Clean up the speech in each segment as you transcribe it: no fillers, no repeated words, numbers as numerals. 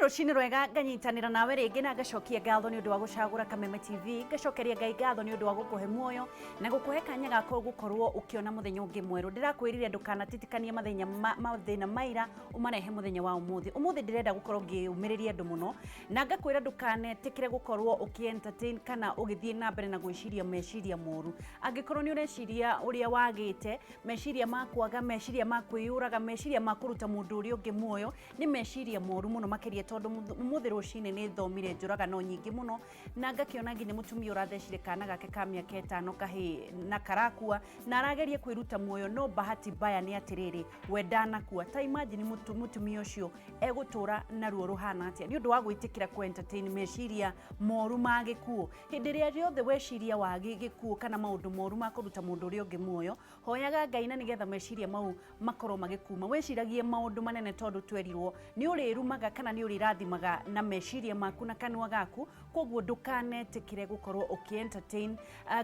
rucini rwega nganyitanira nawe ringi na ngacokia ngatho ni undu wa gucagura Kameme TV, ngacokeria Ngai ngatho ni undu wa gukuhe muoyo na gukuhe kanya gako gukorwo ukiona muthenya ungi mweru. Ndirakwirire ndukanatitikanie mathina maira umarehe muthenya wa umuthi ndirenda gukorwo ngiumiriria andu muno na ngakwira ndukanetikire gukorwo ukientertain kana ugithie na mbere na gwiciria meciria moru. Angikorwo ni ureciria uria wagite meciria makwaga, meciria makwiyuraga, meciria makuruta mundu uria ungi muoyo, ni meciria moru muno makiria tondu umuthi rucini ni thomire njuragano nyingi muno na ngakiona nginya mutumia urathecire kana gake ka miaka 5 kahi na karakua na arageria kwiruta muoyo. No bahati mbaya ni atiriri we ndanakua. Ta imagine mutumia ucio egutura na ruo ruhana atia ni undu wa gwitikira ku entertain meciria moru magikuo. Hindi ria riothe weciria wagi gikuo kana maundu moru makuruta mundu uria ungi muoyo, hoyaga Ngai na nigetha meciria mau makorwo magikuma. Weciragie maundu manene tondu twerirwo ni urirumaga kana ni urirathimaga na meciria maku na kanwa gaku, koguo ndukanetikire gukorwo ukientertain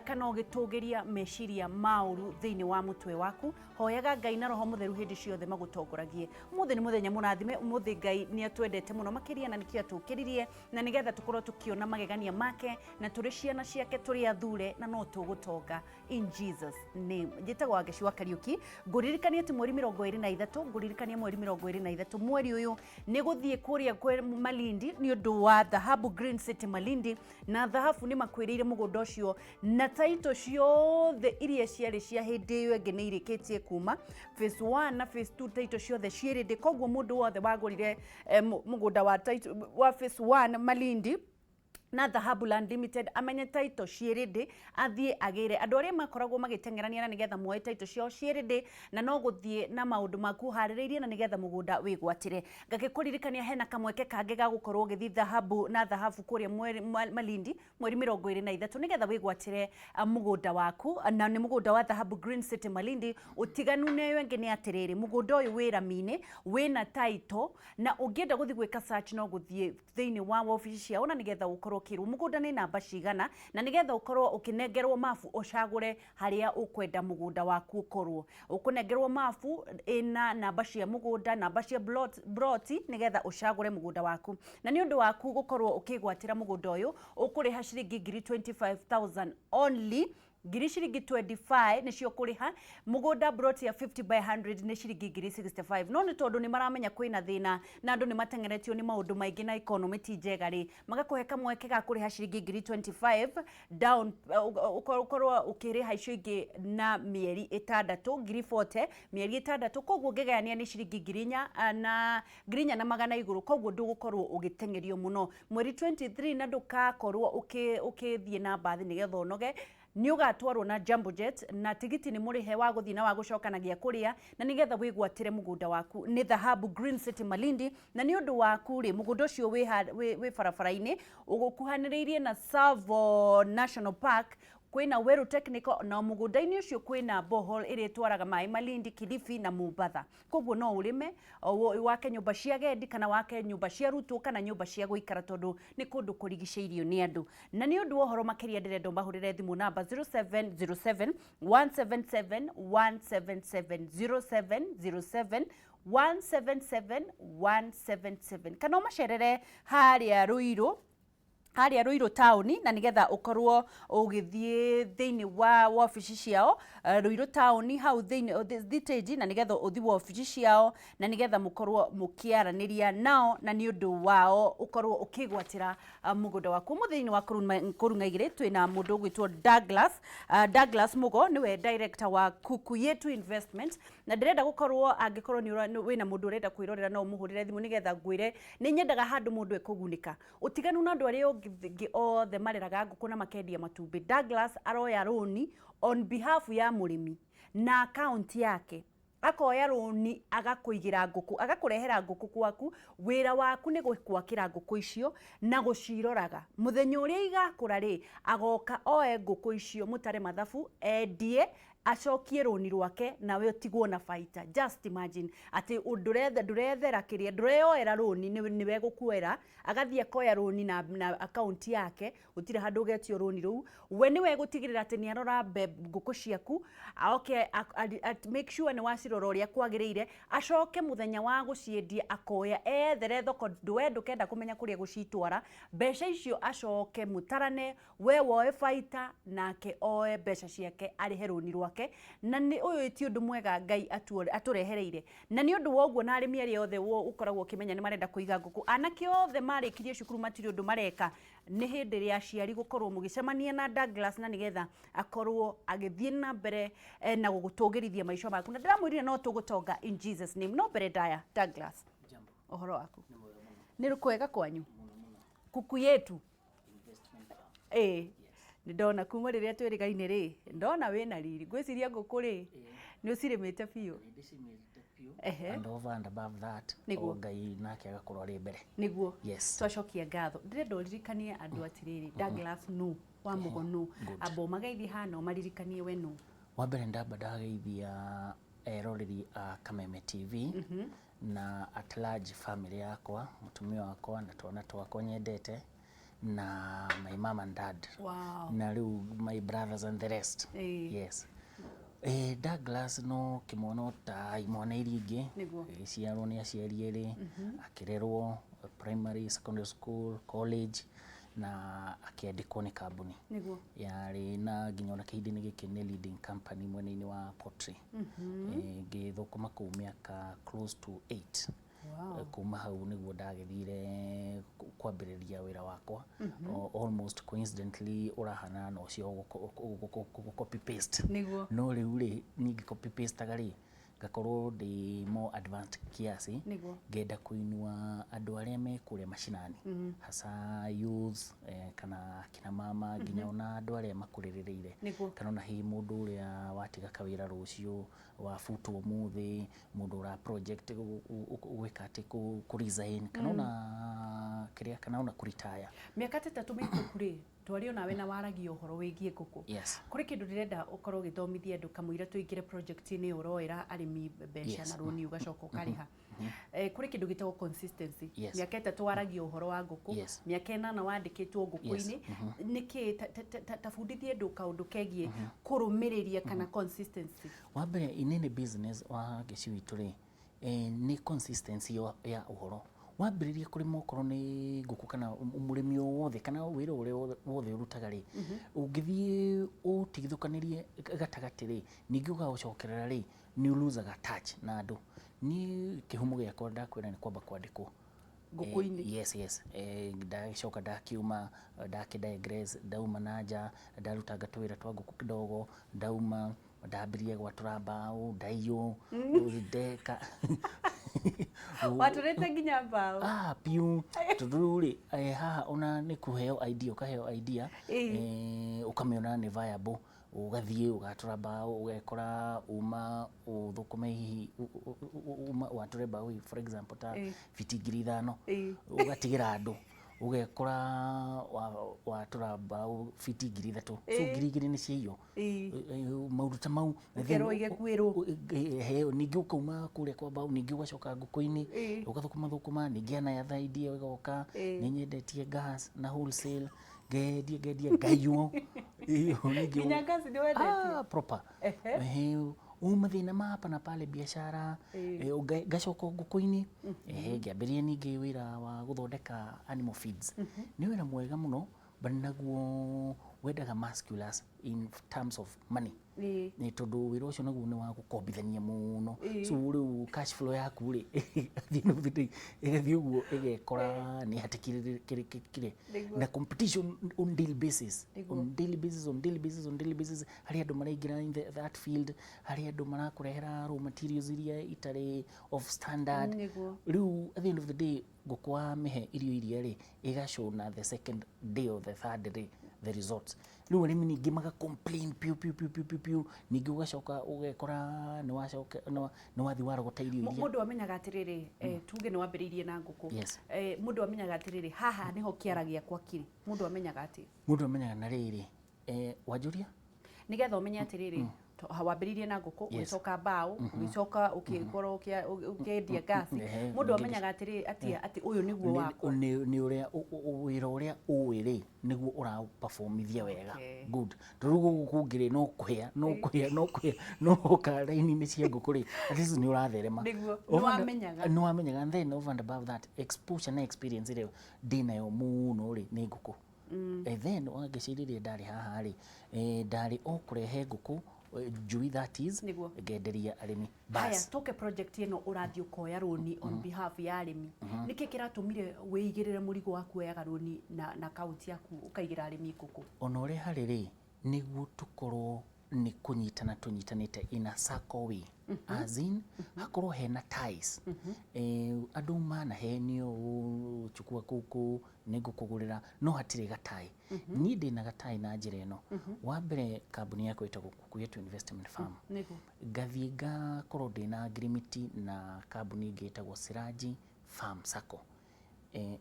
kana ugitugiria meciria mauru thiini wa mutwe waku. Hoyaga Ngai na roho mutheru hindi ciothe magutongoragie. Umuthi ni muthenya murathime, umuthi Ngai ni atwendete muno makiria na nikio atukiririe na nigetha tukorwo tukiona magegania make na turi ciana ciake turi athure na no tugutonga in Jesus name. Njitagwo Ageciwa Kariuki, nguririkania ati mweri 23, nguririkania mweri 23 mweri uyu ni guthie kuria kwe Malindi ni undu wa Dhahabu Green City Malindi, na Dhahabu ni makwirire mugunda ucio na taito ciothe iria ciari cia hindi iyo enge ni irikitie kuma phase 1 na phase 2. Taito ciothe ciirinde, koguo mundu wothe wagurire mugunda wa taito wa phase 1 Malindi na Dhahabu Land Limited amenye taito ciirinde athie agire. Andu aria makoragwo magitengerania na nigetha muoe taito cio ciirinde na no guthie na maundu maku haririirie na nigetha mugunda wigwatire. Ngakikuririkania hena kamweke kange ga gukorwo ugithi Dhahabu na Dhahabu kuria Malindi mweri 23 nigetha wigwatire mugunda waku, na ni mugunda wa Dhahabu Green City Malindi. Utiganu neyo enge ni atiriri, mugunda uyu wi Ramine wina taito na ungienda guthi gwika search no guthie thiini wa office ciao na nigetha ukorwo kiru mugunda ni namba cigana na nigetha ukorwo ukinengerwo mafu ucagure haria ukwenda mugunda waku ukorwo. Ukunengerwo mafu ina namba cia mugunda, namba cia broti nigetha ucagure mugunda waku. Na ni undu waku gukorwo ukigwatira mugunda uyu ukuriha ciringi 25,000 only. Ngiri ciringi 25 nicio kuriha. Mugunda broti ya 50 by 100 ni ciringi ngiri 65. No ni tondu ni maramenya kwina thina na andu ni matengeretio ni maundu maingi na economy ti njega ri, magakuhe kamweke ga kuriha ciringi ngiri 25 down ukorwo ukiriha icio ingi na mieri 6 ngiri 40 mieri 6, koguo ngegania ni ciringi ngiri 4 na ngiri 4 na magana iguru, koguo ndugukorwo ugitengerio muno mweri 23 na ndukakorwo ukithie na bathi nigetha unoge. Ni ugatwarwo na Jambo Jet na tigiti ni murihe wa guthii na wa gucokanagia kuria na nigetha wigwatire mugunda waku ni Dhahabu Green City Malindi. Na ni undu waku ri mugunda ucio wi barabara-ini ugukuhaniriirie na Tsavo National Park, kwina Weru Technical na mugunda-ini ucio kwina borehole iri twaraga mai Malindi, Kilifi na Mombasa. Koguo no urime wake nyumba cia gendi kana wake nyumba cia rutu kana nyumba cia guikara tondu ni kundu kurigiceirio ni andu. Na ni undu wohoro makiria ndirenda mbahurire thimu namba 0707 177 177 0707 177 177 kana macerere haria Ruiru town na nigetha ukorwo ugithie thiini wa office ciao Ruiru town hau thiini thiteji na nigetha uthi wa office ciao na nigetha mukorwo mukiaraniria nao na ni undu wao ukorwo ukigwatira mugunda waku. Muthiini wa Kurungaigire twina mundu ugwitwo Douglas Mugo niwe director wa Kuku Yetu Investment, na ndirenda gukorwo angikorwo ni wina mundu urenda kwirorera no muhurire thimu nigetha ngwire ni nyendaga handu mundu ekugunika utiganu na andu aria othe mareraga nguku na makendia matumbi. Douglas aroya roni on behalf ya murimi na account yake, akoya roni agakuigira nguku, agakurehera nguku kwaku. Wira waku ni gwakira nguku icio na guciroraga. Muthenya uria igakura ri agoka oe nguku icio mutare mathabu endie acokie rũni rwake nawe ũtigwo na baita. Just imagine ati ndurethera kiria ndureyoera rũni niwe gũkuoera agathie akoya rũni na account yake utire handu getio rũni rũu we niwe gutigirira ati ni arora ngũkũ ciaku okay make sure ni wacirora ũrĩa kwagĩrĩire acoke muthenya wa guciendia akoya ethere thoko ndukenda kumenya kuria gucitwara mbeca icio acoke mutarane we woe baita nake oe mbeca ciake arihe rũni rwake na ni uyu ti undu mwega Ngai aturehereire na ni undu woguo na arimi aria othe ukoragwo kimenya ni marenda kuiga ngũkũ anake othe marikirie cukuru matiri undu mareka ni hindi ria aciari gukorwo mugicemania na Douglas na nigetha akorwo agithie na mbere na gugutungirithia maisha maku na ndiramwirire no tugutonga in Jesus name no mbere daya Douglas jambo ohoro waku ni rukwega kwanyu kuku yetu ndona kuma riria twirigaine ri ndona wina riri gwiciria ngũkũ ri ni ucirimite biu and over and above that Ngai nake agakorwo ari mbere niguo twacokia ngatho ndirenda uririkanie andu atiriri Douglas no wa mugono abo magaithi hano maririkanie we no wa mbere ndamba ndageithia eroreri a Kameme TV na at large family yakwa mutumia wakwa na twana twakwa nyendete na my mom and dad na riu my brothers and the rest yes Douglas no kimono ta imone iringi ciarwo ni aciari eri akirerwo primary secondary school college na akiandikwo ni kambuni yari na nginya na kihindi-ini giki ni leading company mwena-ini wa poultry ngithukuma ku miaka close to 8 kuma hau niguo ndagithire kwambiriria wira wakwa almost coincidentally urahana no cio copy paste no riu ri ningi copy paste agari gakorwo ndi more advanced kiasi ngenda kuinua andu aria me kuria mashinani hasa youth kana kina mama nginya ona andu aria makuririreire kana ona hi mundu uria watiga kawira rucio wa futu umuthi mundu ura project gwikati ku resign kana ona kiria kana ona kuretire miaka 3 mikuku ri twario nawe na waragia uhoro wigie ngũkũ kuri kindu ndirenda ukorwo githomithia andu kamwira tuingire project ini uroera arimi mbeca na rũni ugacoka ukariha kuri kindu gitagwo consistency miaka 3 waragia uhoro wa ngũkũ miaka 8 wandikitwo ngũkũ-ini niki tabundithie andu kaundu kegie kurumiriria kana consistency wa mbere inene business wa giciwi turi ni consistency ya uhoro wambiririe kuri mokoro ni ngũkũ kana umurimi wothe kana wira uria wothe urutaga ri ungithie utigithukanirie gatagati ri ningi ugacokerera ri ni lose touch na andu ni kihumo giakwa ndakwira ni kwamba kwandikwo ngũkũ-ini yes ndacoka ndakiuma ndakidigress ndauma nanja ndaruta gatwira twa ngũkũ kidogo ndauma ndambirie gwatura mbao ndaiyo ndeka waturete nginya mbao piu tuduri haha ona ni kuheo idea ukaheo idea ukamiona ni viable ugathie ugatura mbao ugekora uma uthukume hihi uma wature mbao for example ta fiti 5,000 ugatigira andu ugekora watura mbao fiti 3,000 so 2,000 ni cio mauruta mau ngero igekuirwo ningi ukauma kuria kwa mbao ningi ugacoka ngũkũ-ini ugathukuma ningi ana ya idea ugoka ni nyendetie gas na wholesale ngendia ngayuo ningi nginya gas ni wendete proper mathina ma hapa na pale biashara gacoka ngũkũ-ini ngiambiria ningi wira wa guthondeka animal feeds ni wira mwega muno but naguo wendaga musculars in terms of money ni tondu wira ucio naguo ni wa gukombithania muno so riu cash flow yaku ri igathie uguo igekora ni hatikire na competition on daily basis hari andu maraingira in that field hari andu marakurehera raw materials iria itari of standard riu at the end of the day ngũkũ mihe irio ri igacona the second day or the third day the results riu arimi ningi maga complain piu ningi ugacoka ugekora ni wacoka ni wathi warogota irio iria mundu amenyaga atiriri tuge ni wambiriirie na ngũkũ mundu amenyaga atiriri haha niho kiaragia kwa kiri mundu amenyaga ati mundu amenyaga na riri wajuria nigetha umenye atiriri wambĩrĩirie na ngũkũ ũgĩcoka mbaũ ũgĩcoka ũkĩkorwo ũkĩendia gasi mũndũ amenyaga atĩ ũyũ nĩguo wakwa nĩ ũrĩa wĩra ũrĩa ũĩ nĩguo ũra-performithia wega good rĩu gũkũ kũngĩ no no ũka raini-inĩ cia ngũkũ rĩ at least nĩ ũratherema nĩ wamenyaga and then over and above that exposure na experience ĩrĩa ndĩnayo mũno rĩ nĩ ngũkũ then wangĩcirĩrie ndarĩ haha rĩ ndarĩ o kũrehe ngũkũ njui that is ngenderia arĩmi haya toke project ĩno ũrathiĩ ũkoya rũni on behalf ya arĩmi nĩkĩ kĩratũmire wĩigĩrĩre mũrigo wa kuoyaga rũni na kaunti yaku ũkaigĩra arĩmi ngũkũ ona ũrĩa harĩ rĩ nĩguo tũkorwo nĩ kũnyitana tũnyitanĩte in a circle way as in hakorwo hena ties andũ manahenio chukua kuku nĩ ngũkũgũrĩra no hatirĩ gatai niĩ ndĩna gatai na njĩra ĩno wa mbere kambuni yakwa ĩtagwo Kuku Investment Farm ngathiĩ ngakorwo ndĩna agreement na kambuni ĩngĩ ĩtagwo Siraji Farm Sacco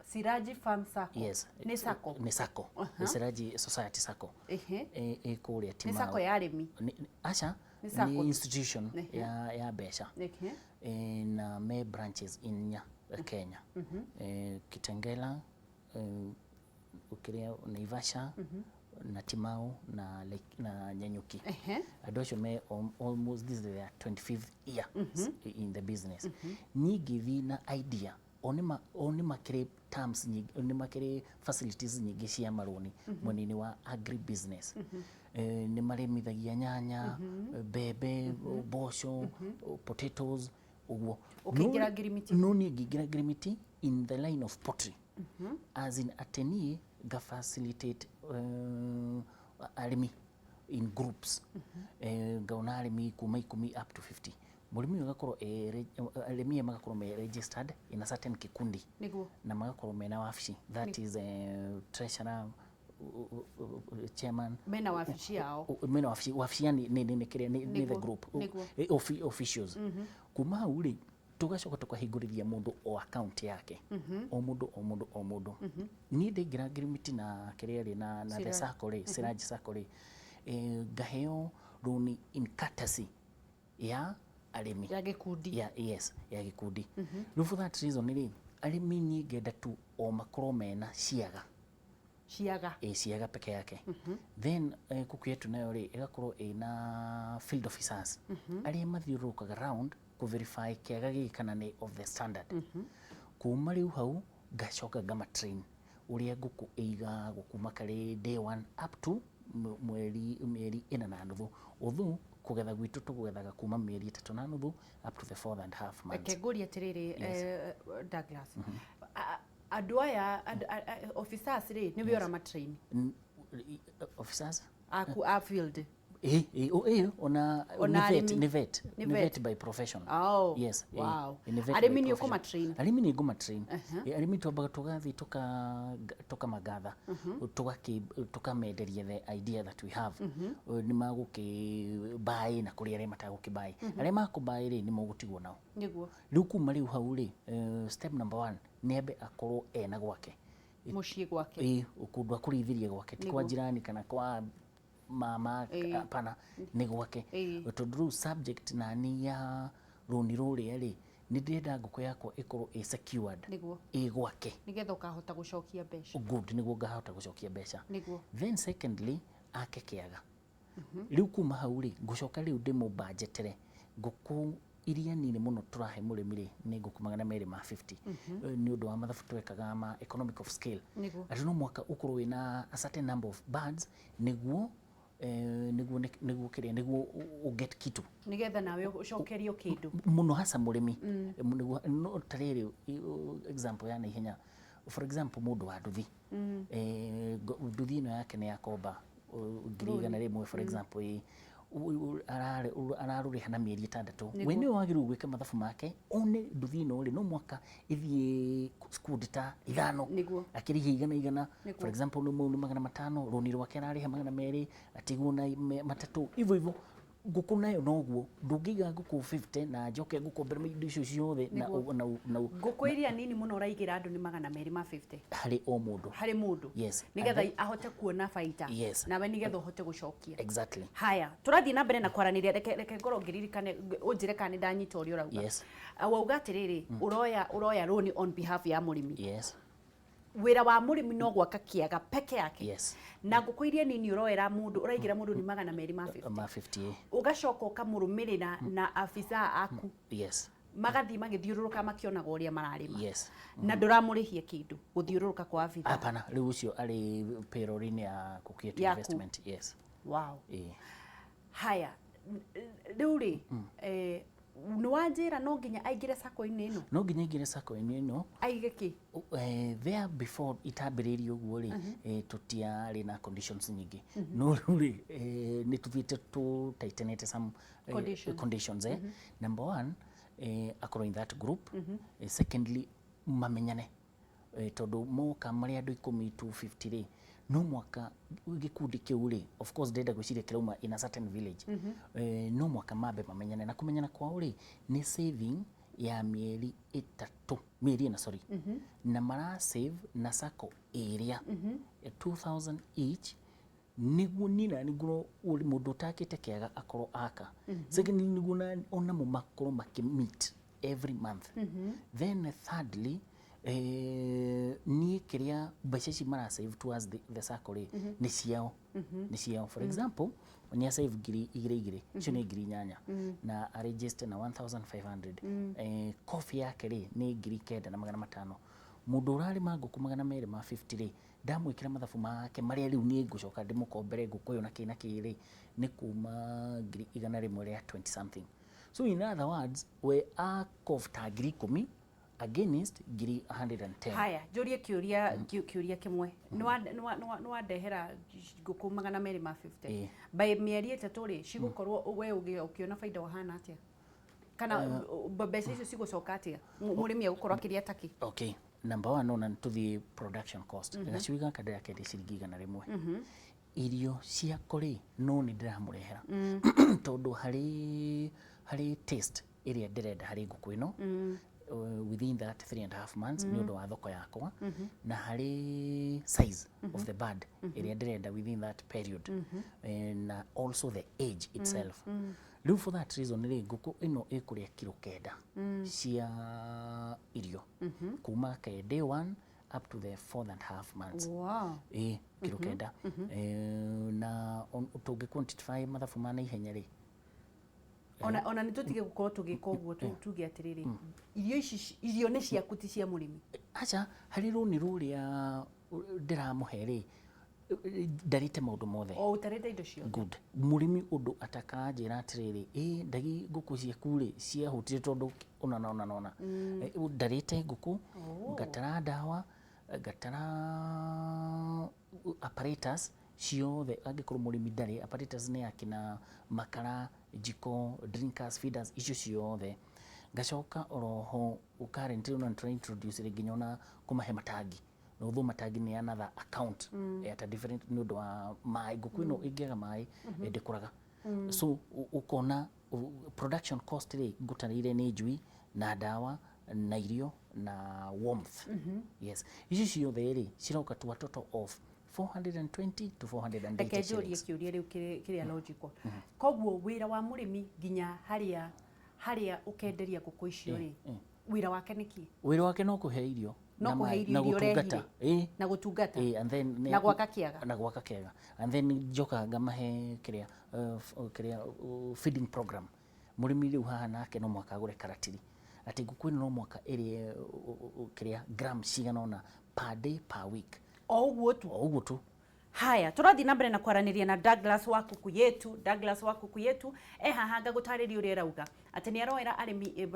Siraji Farm Sacco yes nĩ sacco nĩ sacco Siraji Society Sacco kũrĩa Timau nĩ sacco ya arĩmi acha ni institution ya mbeca na me branches in Kenya Kitengela ukiria Naivasha na Timau na Nyanyuki andũ acio me almost this is their 25th year in the business nyingi na idea oni makire terms nyingi oni makire facilities nyingi cia maroni mwena-inĩ wa agri business nĩ maremithagia nyanya mbembe mboco potatoes uguo ukĩingĩra agreement no niĩ ngĩingĩra agreement in the line of poultry as in ateni ga facilitate arĩmi in groups ngaona arĩmi kuma 10 up to 50 mũrĩmi agakorwo arĩmi magakorwo me registered in a certain kikundi na magakorwo mena wabici that is treasurer chairman mena wabici yao mena wabici ni kĩrĩa ni the group officials kuma hau rĩ tugacoka tukahingũrĩria mũndũ o account yake o mũndũ niĩ ndĩngĩra agreement na kĩrĩa rĩ na the sacco rĩ Siraji Sacco rĩ ngaheo loan in courtesy ya arĩmi ya gĩkundi yes ya gĩkundi rĩu for that reason rĩ arĩmi niĩ ngenda tu o makorwo mena ciaga peke yake then Kuku yetu nayo rĩ ĩgakorwo ĩna field officers arĩa mathiũrũrũkaga round ku verify kĩaga gĩkĩ kana nĩ of the standard kuma rĩu hau ngacoka ngama train ũrĩa ngũkũ ĩigagwo kuma karĩ day 1 up to mĩeri 4.5 although kugetha gwitũ tũgethaga kuma mĩeri 3.5 up to the 4.5 months ngũria atĩrĩrĩ Douglas andũ aya officers rĩ nĩ wĩra matrain officers a field ona ni vet by profession yes wow arĩmi nĩ ũkũma train arĩmi nĩ ngũma train arĩmi twambaga tũgathiĩ tũkamagatha tũkamenderia the idea that we have nĩ magũkĩbuy na kũrĩ arĩa matagũkĩbuy arĩa makũbuy rĩ nĩ magũtigwo nao nĩguo rĩu kuma rĩu hau rĩ step number 1 nĩ ambe akorwo ena gwake mũciĩ gwake kũndũ akũrĩithĩria gwake ti kwa jirani kana kwa mama pana nĩ gwake tondũ rĩu subject nani ya rũni rũrĩa rĩ nĩ ndĩrenda ngũkũ yakwa ĩkorwo secured ĩ gwake nĩgetha ũkahota gũcokia mbeca good nĩguo ngahota gũcokia mbeca then secondly ake kĩaga rĩu kuma hau rĩ ngũcoka rĩu ndĩmũbanjetere ngũkũ iria nini mũno tũrahe mũrĩmi rĩ nĩ ngũkũ 250 nĩ ũndũ wa mathabu twekaga ma economic of scale atĩ no mwaka ũkorwo wĩna a certain number of birds nĩguo nĩguo ũget kitu nĩgetha nawe ũcokerio kĩndũ mũno hasa mũrĩmi nĩguo no tarĩrĩ example ya naihenya for example mũndũ wa nduthi nduthi ĩno yake nĩ yakomba 100,000 for example ararũrĩha na mĩeri 6 we nĩ wagĩrĩirwo gwĩka mathabu make one nduthi ĩno rĩ no mwaka ĩthiĩ skundi ta 5 akĩrĩha 100 for example no mau nĩ 500 rũni rwake ararĩha 200 atigwo na 3 hivyo nguku nayo noguo ndungiga nguku 50 na njoke ngukombere indo icio ciothe na nguku iria nini muno uraigira andu ni 250 hari o mundu yes nigetha ahote kuona baita nawe nigetha uhote gucokia exactly. Haya turathie na mbere na kwaraniria reke ngoro ngiririkane unjire kana ndanyita uria urauga wauga atiriri uroya loan on behalf ya murimi wira wa murimi no gwaka kiaga peke yake na nguku iria nini uroera mundu uraigira mundu ni 250 ugacoka ukamurumirira na afisa aku magathi magithiururuka makionaga uria mararima na nduramurihie kindu guthiururuka kwa afisa hapana riu ucio ari payroll ya Kukiet investment wow haya riu ri ni wanjira no nginya aingire sako-ini ino no nginya aingire sako-ini ino aige ki there before itambiririe uguo ri tutiari na conditions nyingi no ri ni tuthiite tu tightenete some conditions number 1 akorwo in that group secondly mamenyane tondu moka mari andu 10 to 50 ri no mwaka gikundi kiu ri of course ndenda gwiciria kirauma in a certain village no mwaka mambe mamenyane na kumenyana kwao ri ni saving ya mieri 3 mieri na sorry na mara save na sako area 2000 each niguo nina niguo mundu utakite kiaga akorwo aka second niguo na ona mu makorwo makimit every month then thirdly ni kiria mbeca ici mara save towards the circle ni ciao for example ni save igire icio ni 8,000 na register na 1500 coffee yake ri ni 9,500 mundu urarima nguku 250 ri ndamwikira mathabu make maria riu ni ngucoka ndimukombere nguku yo na kina kiri ni kuma 100 ria 20 something so in other words we are kofta 10,000 against 110 haya njurie kiuria kimwe ni wandehera nguku 250 by mieri 3 ri cigukorwo we ukiona faida wahana atia kana mbeca icio cigucoka atia murimi agukorwo akiria taki okay number 1 ona tuthi production cost ngaciuga kada yake ndi ciringi 100 irio ciako ri no ni ndiramurehera tondu hari taste iria ndirenda hari nguku ino within that 3.5 months ni undu wa thoko yakwa na hari size of the bird iria ndirenda within that period and also the age itself Liu for that reason ri nguku ino ikuria kilo 9 cia irio kuma ka day 1 up to the 4.5 months kilo 9 na utungi quantify mathabu mana ihenya ri ona ni tutige gukorwo tugika uguo tuge atiriri irio ni ciaku ti cia murimi acha hari runi ruria ndiramuhere ndarite maundu mothe utarite indo cio good murimi undu atakanjira atiriri ndagi nguku ciaku ri cia hutire tondu ona ndarite nguku ngatara dawa ngatara apparatus ciothe angikorwo murimi ndari apparatus ni akina makara jiko drinkers feeders icio ciothe ngacoka oroho currently una try introduce nginya ona kumahe matangi no thu matangi ni another account at a different node wa mai nguku ino ingiaga mai ndikuraga so ukona production cost ri ngutarire ni njui na dawa na irio na warmth yes icio ciothe ri ciroka to a total of 420 to 480 Reke njurie kiuria riu kiria logical koguo wira wa murimi nginya haria ukenderia nguku icio ri wira wake niki wira wake no kuhe irio na gutungata na gutungata and then na gwaka kiaga and then njoka ngamahe kiria feeding program murimi riu haha nake no mwaka agure karatiri ati nguku no mwaka iri kiria gram cigana ona per day per week uguo tu haya turathi na mbere na kwaraniria na Douglas wa kuku yetu haha ngagutariria uria rauga ati ni aroera arimi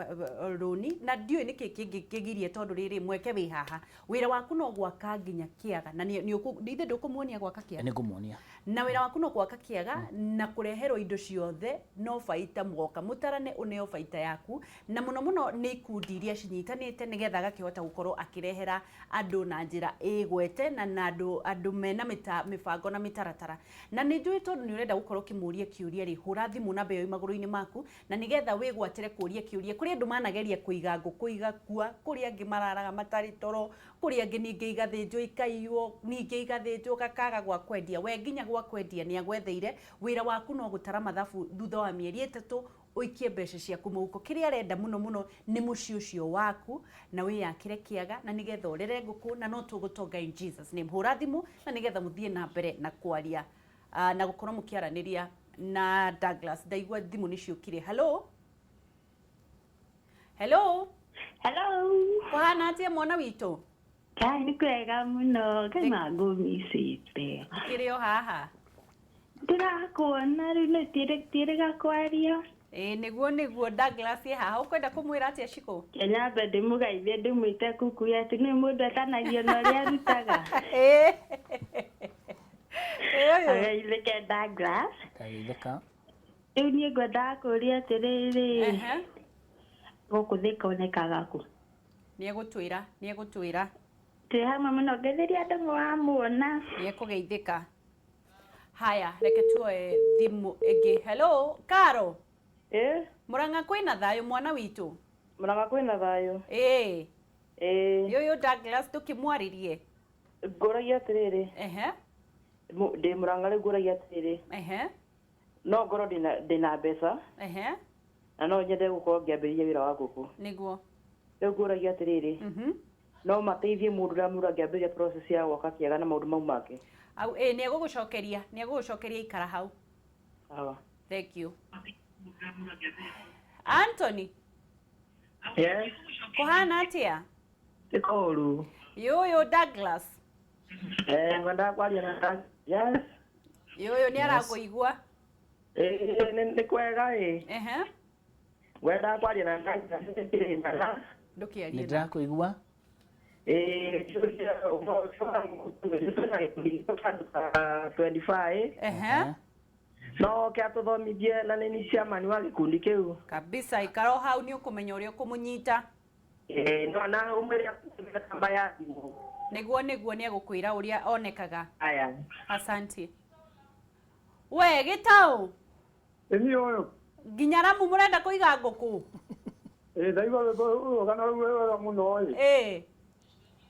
roni na ndiu ni kigirie tondu riri mweke wi haha wira waku no gwaka nginya kiaga na ni ithe ndukumuonia gwaka kiaga ni ngumuonia na wira waku no gwaka kiaga na kureherwo indo ciothe no baita mwoka mutarane uneo baita yaku na muno ni ikundi iria cinyitanite nigetha gakihota gukorwo akirehera andu na njira igwete na andu mena mibango na mitaratara na nä njå tondå nä å renda gå korwo kä må ria kä å ria rä hå ra thimå namba ä yo magå-inä maku na nä getha wä gwatire kå ria kä å ria kå rä andå manageria kå iga ngå kå igakua kå rä angä mararaga matarä toro kå rä angä ningä igathä njwo ikaiywo ningä igathä njwo gakaga gwa kwendia we nginya gwa kwendia nä agwetheire wä ra waku no gå tara mathabu thutha wa mĩeri 3 uikie mbeca ciaku mũhuko kiria arenda muno muno ni muci ucio waku na wiyakire kiaga na nigetha urere nguku na no tugutonga in Jesus name hura thimu na nigetha muthie na mbere na kwaria na gukorwo mukiaraniria na Douglas ndaigua thimu niciukire hello hello Hello. Kuhana atia mwana witu Kai ni kwega muno kai magumicite. Kirio haha Ndirakuona riu ni tire gakwaria. niguo Douglas haha ukwenda kumwira atia ciko Kenya bende mugaithie ndimwite kukuya ati ni mundu atanagio na ria rutaga. Agaithike Douglas. Agaithika. Riu ni ngwenda kuria atiriri. Guku thika onekaga ku. Niegutwira Twi hamwe muno ngetheria andu mwamuona. Niekugeithika. Haya, reke tuoe thimu ĩngĩ. Hello, Karo. Murang'a kwĩna thayũ mwana witũ. Murang'a kwĩna thayũ. Yoyo Douglas tukimwaririe. Ngũragia atĩrĩrĩ. Ndĩ Murang'a rĩu ngũragia atĩrĩrĩ. No ngorwo ndĩna mbeca. Na no nyende gũkorwo ngĩambĩrĩria wĩra wa ngũkũ. Nĩguo. Rĩu ngũragia atĩrĩrĩ. No mateithie mũndũ ũrĩa mũndũ angĩambĩrĩria process ya gwaka kĩaga na maũndũ mau make. Au niegũgũcokeria ikara hau. Thank you. Anthony. Yes. Kuhana atia? Ikoru. Yoyo Douglas. Ngwenda kwaria na Douglas. Yes. Yoyo ni arakuigua. Ni kwega Ngwenda kwaria na Douglas. Ndukiaria. Ndirakuigua. No kia tuthomithie na nini ciamani wa gikundi kiu kabisa ikaro hau ni ukumenya uria ukumunyita no na umwe kamba ya niguo ni agukwira uria onekaga aya asante we gitau ni oyo ginyaramu murenda kuiga nguku ndaigua kana wewe muno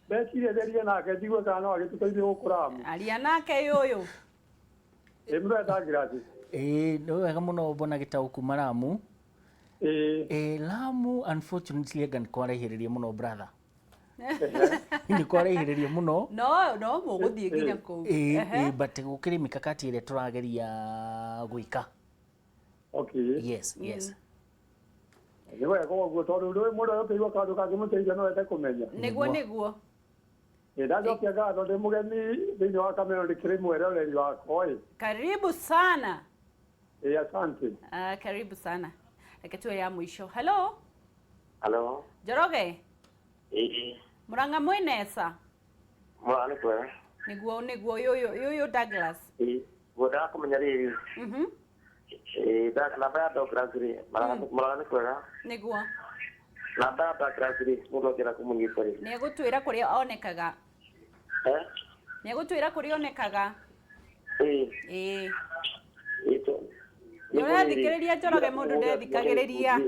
Bekire nake ndigwe kana no agituteithie gukuramu aria nake yoyo murenda ngirati no wega muno mbona Gitau kuma Lamu Lamu unfortunately gan kwarehiririe muno brother ni kwarehiririe muno no muguthie nginya ku but gukiri mikakati ile turageria gwika yes ni wega guo tondu ri mundu yokeigwa kandu kangimuteithia no ete kumenya niguo ndajokia ngatho ndi mugeni thiini wa kamero ndikiri mweroreri wakwa karibu sana asante karibu sana reke tuwe ya mwisho hello Njoroge Murang'a mwenesa mwana kwa niguo yoyo Douglas ngoda kumenya riri namba ya Douglas ri Murang'a kwega niguo namba ya Douglas ri mundu akira kumunyita ri niegutwira kuria onekaga niegutwira kuria onekaga Yora thikiriria Njoroge mundu ndethikagiriria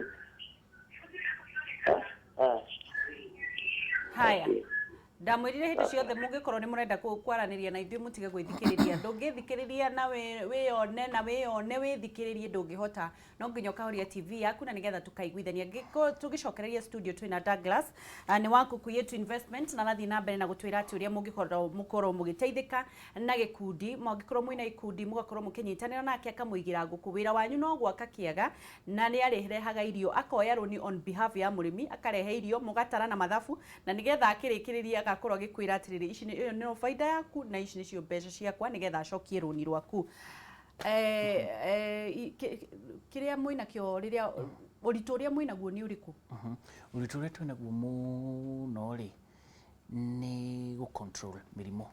haya ndamwirire hindi ciothe mungikorwo ni murenda kwaraniria na ithuĩ mutige gwithikiriria ndungithikiriria na wiyone withikiririe ndungihota no nginya ukahoria TV yaku na nigetha tukaiguithania tugicokereria studio twina Douglas ni wa Kuku Yetu Investment na nathi na mbere na gutwira ati uria mugikorwo mugiteithika na gikundi mugikorwo mwina ikundi mugakorwo mukinyitanira nake akamuigira nguku wira wanyu no gwaka kiaga na ni arehaga irio akoya roni on behalf ya murimi akarehe irio mugatara na mathabu na nigetha akirikiriria agakorwo agikwira atiriri ici ni no faida yaku na ici nicio mbeca ciakwa nigetha acokie roni rwaku kiria mwina kio riria uritu uria mwina guo ni uriku uritu uria twina guo muno ri ni gu control mirimo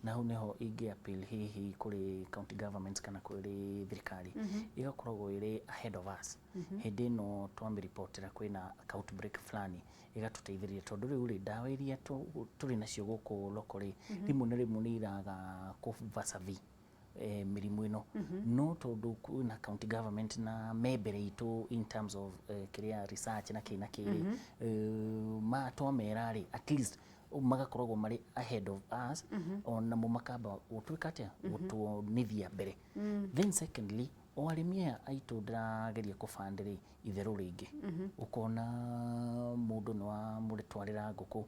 na hau niho ingi appeal hihi kuri county governments kana kuri thirikari igakoragwo iri ahead of us hindi no twambi reportera kwina outbreak flani igatuteithiria tondu riu ri ndawa iria turi nacio guku locally rimwe na rimwe ni iraga kuvasavi mirimu ino no tondu kwina county government na mebere itu in terms of kiria research na kina kiri ma twamera ri at least magakoragwo mari ahead of us ona mo makamba gutwika atia gutunithia mbere. Then secondly oarimia aitu ndirageria kubandiri itheru ringi ukona mundu no muritwarira nguku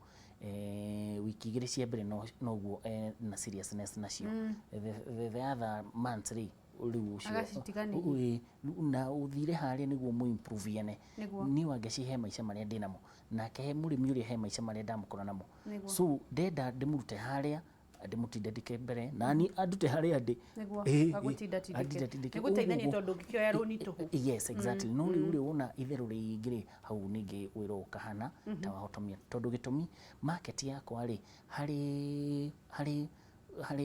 wiki igiri cia mbere noguo na seriousness nacio the other months ri riu ucio na uthire haria niguo mu improve ane ni wangecihe maica maria ndinamo na kehe murimi uri he maica maria ndamukora namo so ndenda ndimurute haria ndimutinde ndike mbere nani andute haria ndi agutinda tindike guteithania tondu ngikioya roni tuhu. Yes, exactly. No uri wona itheru ringire hau ningi wiro ukahana ta wahotomia tondu gitumi market yakwa ri hari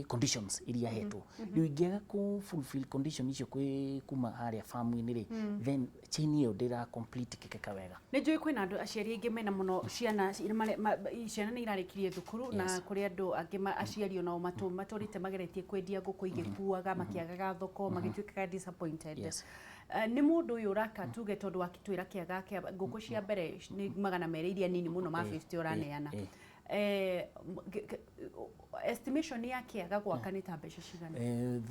conditions iria hetwo riu ingiaga ku fulfill condition icio kwi kuma haria farm-ini ri then chain iyo ndira complete kikeka wega. Ni njui kwina andu aciari ingi mena muno ciana ni irarikirie thukuru na kuri andu angi aciari nao maturite mageretie kwendia nguku igikuaga makiagaga thoko magituikaga disappointed. Ni mundu uyu uraka tuge tondu wakitwira kiaga kia nguku cia mbere ni 200 iria nini muno ma 50 uraneana estimation ya kiaga gwaka ni ta mbeca cigana?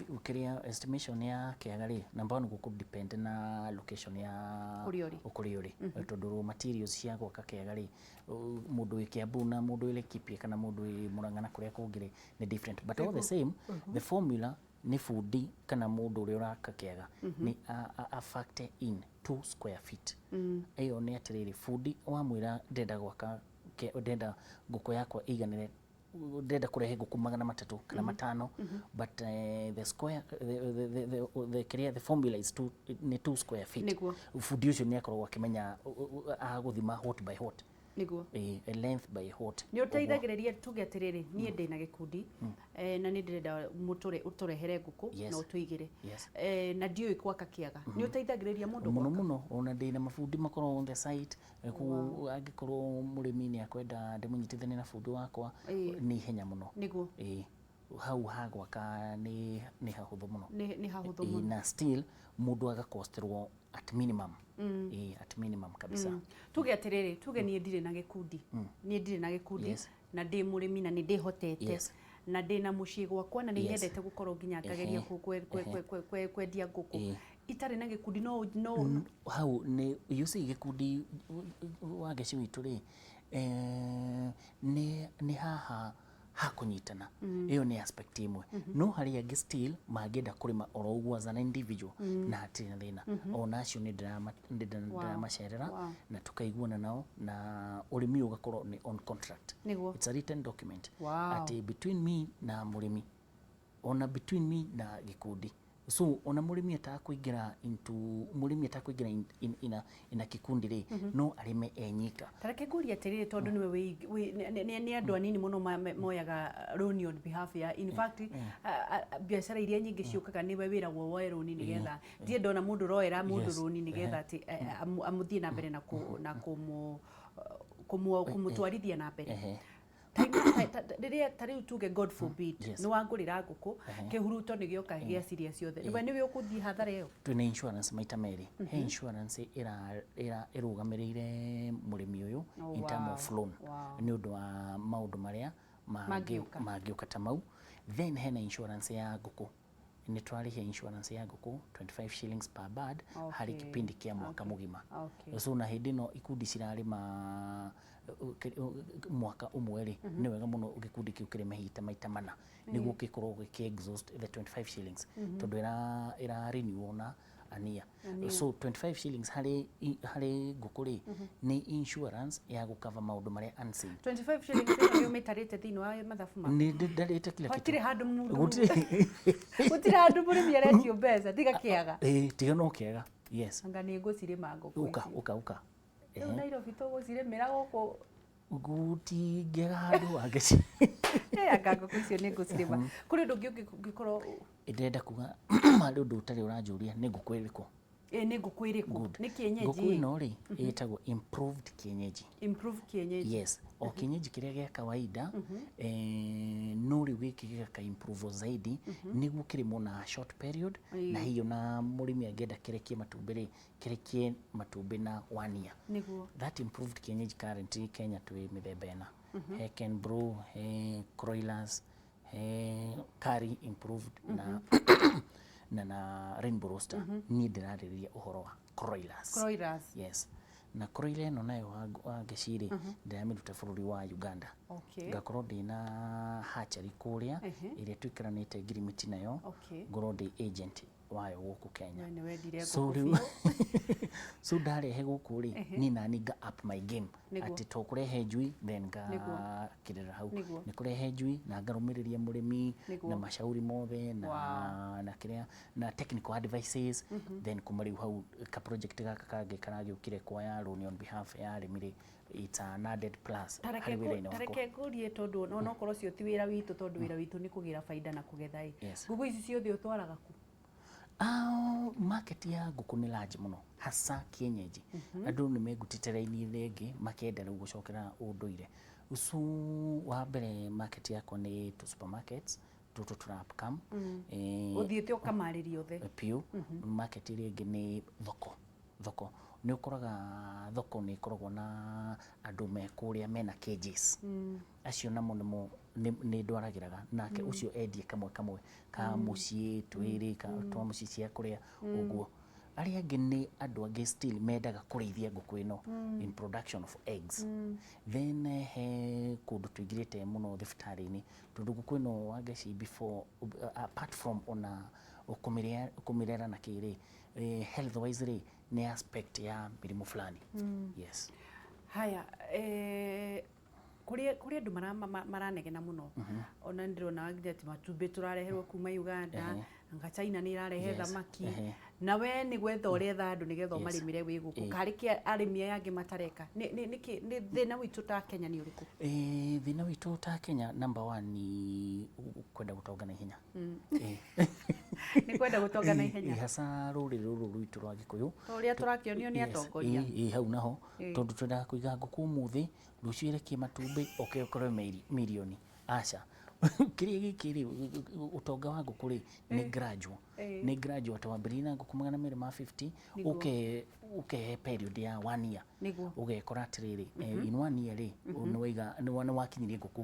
Ukiria estimation ya kiaga ri number 1 guku depend na location ya ukuriori tondu raw materials cia gwaka kiaga ri mundu wi Kiambu na mundu wi Laikipia kana mundu wi Murang'a na kuria kungire ni different but all the same the formula ni foodi kana mundu uri uraka kiaga ni a factor in 2 square feet ayo ni atiriri foodi wamwira ndenda gwaka ndenda nguku yakwa iganire ndenda kurehe nguku 300 kana 5 but the square the formula is 2 square feet. Foodi ucio ni akorwo akimenya aguthima hot by hot niguo length by hot ni uteithagiriria tuge atiriri nie ndina gikundi na ni ndirenda uturehere nguku na utuigire na ndio ikwaka kiaga ni uteithagiriria mundu muno ona ndina mafundi makorwo on the site angikorwo murimi ni akwenda ndimunyitithanie na fundi wakwa ni henya muno niguo hau hagwaka ni hahuthu muno ni hahuthu muno na still mundu agakosterwo at minimum at minimum kabisa. Tuge atiriri tuge ni ndire na gikundi ni ndire na gikundi na ndi murimi na ni ndihotete na ndina mucii gwakwa na ni nyendete gukorwo nginya ngageria kwendia nguku itari na gikundi no hau ni yusi gikundi wa geci witu ri ni haha hakunyitana iyo ni aspect imwe no hari angi still magenda kurima oro uguo as an individual na hatiri na thina ona acio ni ndira macerera na tukaiguana nao na urimi ugakorwo ni on contract. It's a written document ati between me na murimi ona between me na gikundi so ona murimi atakuingira into murimi atakuingira ina kikundi ri no arime enyika tareke nguri atiriri tondu niwe ni andu anini muno moyaga loan on behalf ya in fact biashara iria nyingi ciukaga niwe wira woe loan ni getha ndie ndona mundu roera mundu loan ni getha ati amuthie na mbere na kumutwarithia na mbere riria tariu tuge god forbid ni wangurira nguku kihuruto ni gioka gia ciria ciothe niwe ukuthii hathara iyo twina insurance maita meri he insurance irugamirire murimi uyu in term of loan ni undu wa maundu maria magiuka ta mau then hena insurance ya nguku ni twarihe insurance ya nguku 25 shillings per bird hari kipindi kia mwaka mugima so na hindi no ikundi cirarima mwaka umwe ri ni wega muno gikundi kiu kirime hita maita mana niguo gikorwo giki exhaust the 25 shillings tondu ira renew na ania so 25 shillings hari ngukuri ni insurance ya gukava maundu maria unseen 25 shillings ni metarite thini wa mathafu ma ni ndarite kila kitu gutire handu gutire handu murimi aretio mbeca tiga kiaga tiga no kiaga yes anga ni ngucirima nguku uka Nairobi to gucirimira guku guti ngega handu wangeci anga ngũkũ icio nĩ ngũcirĩma kũrĩ ũndũ ũngĩ ũngĩkorwo ndĩrenda kuga harĩ ũndũ ũtarĩ ũranjũria nĩ ngũkũ ĩrĩkũ nĩ ngũkũ ĩrĩkũ nĩ kienyeji ngũkũ ĩno rĩ ĩtagwo improved kienyeji yes o kienyeji kĩrĩa gĩa kawaida no rĩu gĩkĩ gĩgaka improve zaidi nĩguo kĩrĩmwo na short period na hiyo na mũrĩmi angĩenda kĩrekie matumbĩ rĩ kĩrekie matumbĩ na 1 year that improved kienyeji currently Kenya twĩ mĩthemba ĩna he Kenbrew he Croilers he Curry improved na Rainbow Roaster niĩ ndĩrarĩrĩria ũhoro wa Croilers yes na Croiler ĩno nayo wangĩcirĩ ndĩramĩruta bũrũri wa Uganda ngakorwo ndĩna hatchery kũrĩa ĩrĩa twĩkĩranĩte ngirimiti nayo ngorwo ndĩ agent wayo gũkũ Kenya so ndarehe gũkũ rĩ niĩ nani nga up my game atĩ to kũrehe njui then ngakĩrĩra hau nĩ kũrehe njui na ngarũmĩrĩria mũrĩmi na mashauri mothe na kĩrĩa na technical advices then kuma rĩu hau ka project gaka kangĩ karagĩũkire kwa Roni on behalf ya arĩmi rĩ it's an added plus harĩ wĩra-inĩ wakwa tareke ngũrie tondũ no korwo cio ti wĩra witũ tondũ wĩra witũ nĩ kũgĩra baida na kũgetha ngũkũ ici ciothe ũtwaraga ku market ya ngũkũ nĩ large mũno hasa kienyeji andũ nĩ megutĩte raini rĩngĩ makenda rĩu gũcokera ũndũire usu wa mbere market yakwa nĩ to supermarkets tũtũ tũrapcam ũthiĩte ũkamarĩria othe piũ market rĩngĩ nĩ thoko nĩ ũkoraga thoko nĩ ikoragwo na andũ me kũrĩa mena cages acio namo nĩ ndwaragĩraga nake ucio endie kamwe ka mũciĩ twĩrĩ twa mũciĩ cia kũrĩa ũguo arĩa angĩ nĩ andũ angĩ still mendaga kũrĩithia ngũkũ ĩno in production of eggs then he kũndũ tũingĩrĩte mũno thibitarĩ-inĩ tondũ ngũkũ ĩno wangeci before apart from ona kũmĩrera na kĩrĩ health wise rĩ nĩ aspect ya mĩrimũ fulani yes haya kũrĩ andũ maranegena mũno ona ndĩrona nginya atĩ matumbĩ tũrareherwo kuma Uganda anga China nĩ irarehe thamaki na we nĩ gwetha ũretha andũ nĩgetha ũmarĩmĩre wĩ gũkũ karĩ arĩmi aya angĩ matareka nĩ thĩna witũ ta Kenya nĩ ũrĩkũ thĩna witũ ta Kenya number 1 nĩ kwenda gũtonga na ihenya nĩ kwenda gũtonga na ihenya hasa rũrĩrĩ rũrũ rwitũ rwa Gĩkũyũ ũrĩa tũrakĩonio nĩ atongoria hau naho tondũ twendaga kũiga ngũkũ ũmũthĩ rũciũ ĩrekie matumbĩ ũkorwo mirioni aca kĩrĩa gĩkĩ rĩ ũtonga wa ngũkũ rĩ nĩ graduate wambĩrĩria na ngũkũ 250 ũkehe period ya 1 year ũgekora atĩrĩrĩ in 1 year rĩ nĩ wakinyirie ngũkũ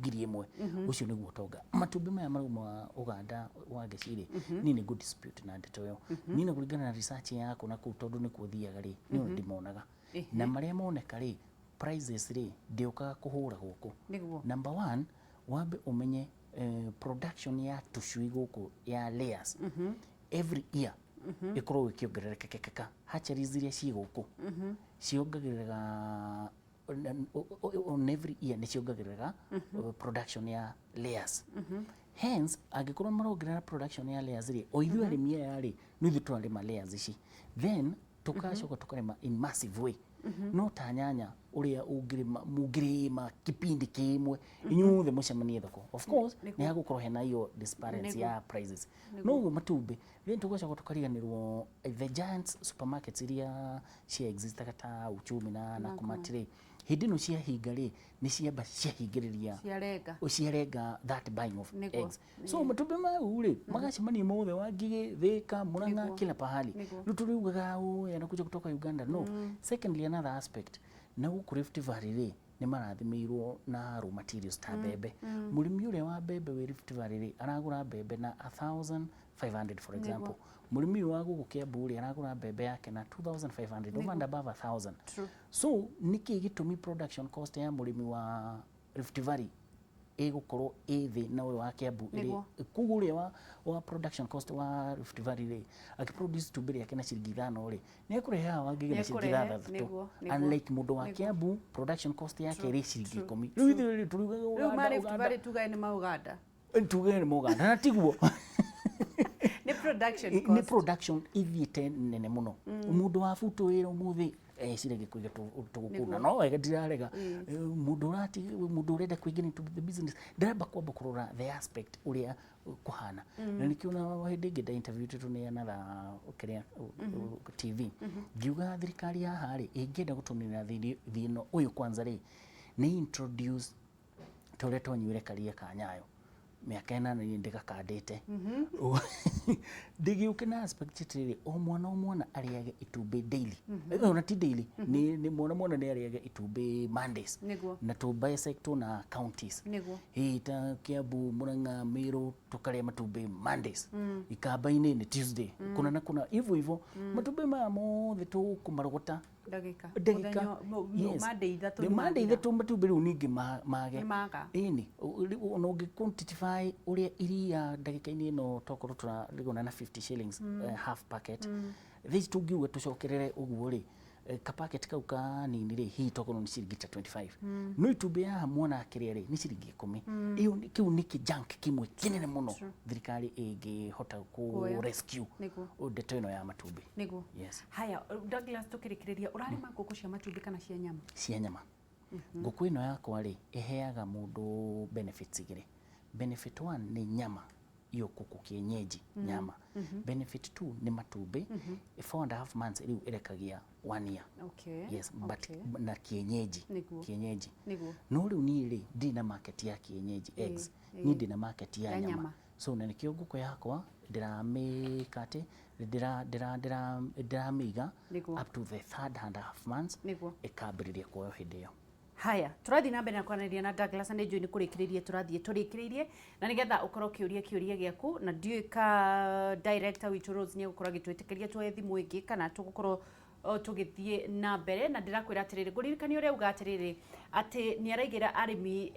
1,000 ũcio nĩguo ũtonga matumbĩ maya marauma Uganda wangĩcirĩ niĩ nĩ good dispute na ndeto ĩyo niĩ na kũringana na research yakwa na kũu tondũ nĩ kuothiaga rĩ niĩ ndĩmonaga na marĩa moneka rĩ prices rĩ ndĩũkaga kũhũra gũkũ number 1 wambe ũmenye production ya tũcui gũkũ ya layers every year ikorwo ikiongerereka hatcheries iria ciĩ gũkũ ciongagĩrĩra on every year nĩ ciongagĩrĩra production ya layers hence angĩkorwo marongerera production ya layers rĩ o ithuĩ arĩmi aya rĩ nĩ ithuĩ tũrarĩma layers ici then tukacoka tukarĩma in massive way no ta nyanya ũrĩa mũngĩrĩma kipindi kĩmwe inyuothe mũcemanie thoko of course nĩ hagũkorwo hena iyo disparity ya prices no ũguo matumbĩ then tugacoka tukariganĩrwo the giants supermarkets iria cia existaga ta Uchumi na Nakumatt rĩ hĩndĩ ĩno ciahinga rĩ nĩ ciamba ciahingĩrĩria ciarenga that buying of eggs so matumbĩ mau rĩ magacemania mothe Wangigĩ Thĩka Murang'a kila pahali rĩu tũriugaga yanakuja kutoka Uganda no secondly another aspect na gũkũ Rift Valley rĩ nĩ marathimĩirwo na raw materials ta mbembe mũrĩmi ũrĩa wa mbembe wĩ Rift Valley rĩ aragũra mbembe na 1,500 for example mũrĩmi wa gũkũ Kiambu rĩ aragũra mbembe yake na 2,500 over and above 1,000 so nĩkĩ gĩtũmi production cost ya mũrĩmi wa Rift Valley ĩgũkorwo ĩthĩ na ũyũ wa Kiambu ĩrĩ kugu ũrĩa wa production cost wa Rift Valley rĩ akĩproduce tumbĩ rĩake na ciringi 5 rĩ nĩ ekũreha Wangigĩ na ciringi 3 unlike mũndũ wa Kiambu production cost yake ĩrĩ ciringi 10 rĩu ithuĩ turugaga Uganda Rift Valley tugae nĩ maũganda tugae nĩ maũganda na tiguo nĩ production cost nĩ production ithiĩte nene mũno mũndũ wa buto wĩra ũmũthĩ cirege kuiga tugukunda no wega ndirarega mundu urenda kuingia into the business ndiramba kwamba kurora the aspect uria kuhana na nikiona hindi ingi nda interview tu ni another TV ngiuga thirikari ya hari ingenda gutunira thino uyu kwanza ri ni introduce tore tonyure karia ka Nyayo miaka ena ni ndigakandite ndigiuke na aspect tiri o mwana ariage itumbi daily ona ti daily ni mwana ni ariage itumbi Mondays na to bisect na counties ta Kiambu Murang'a Meru tukaria matumbi Mondays Ikamba-ini ni Tuesday kuna hivyo matumbi ma mothe tukumarogota ndagika Monday ithatũ matumbĩ rĩu ningĩ mage ĩni ona ũngĩ-quantify ũrĩa iria ndagĩka-inĩ ĩno tokorwo tũrarigana na 50 shillings half packet these tũngiuga tũcokerere ũguo rĩ ka-packet kau kanini rĩ hihi tokorwo nĩ ciringi ta 25 no itumbĩ ya mwana akĩrĩa rĩ nĩ ciringi 10 iyo kĩu nĩ kĩjunk kĩmwe kĩnene mũno thirikari ĩngĩhota ku-rescue ndeto ĩno ya matumbĩ. Yes. Haya, Douglas tũkĩrĩkĩrĩria ũrarĩma ngũkũ cia matumbĩ kana cia nyama? Cia nyama. Ngũkũ ĩno yakwa rĩ ĩheaga mũndũ benefits igĩrĩ. Benefit 1 nĩ nyama iyo kuku kienyeji nyama. Benefit 2 ni matumbĩ 4.5 months riu irekagia 1 year. Okay. Yes, but na kienyeji no riu ni ri ndi na market ya kienyeji eggs ni ndi na market ya nyama so na nikio nguku yakwa ndiramikate ndiramiga up to the 3.5 months ikambiriria kuoyo hindi iyo. Haya, turathi na mbere na kwaranĩria na Douglas na njui nĩ kũrĩkĩrĩrie tũrĩkĩrĩirie na nĩgetha ũkorwo kĩũria gĩaku na ndiũĩ ka director witũ Rose nĩ gũkorwo agĩtwĩtĩkĩria tuoye thimũ ĩngĩ kana tũgũkorwo tũgĩthiĩ na mbere na ndĩrakwĩra atĩrĩrĩ ngũririkania ũrĩa uga atĩrĩrĩ atĩ nĩ araigĩra arĩmi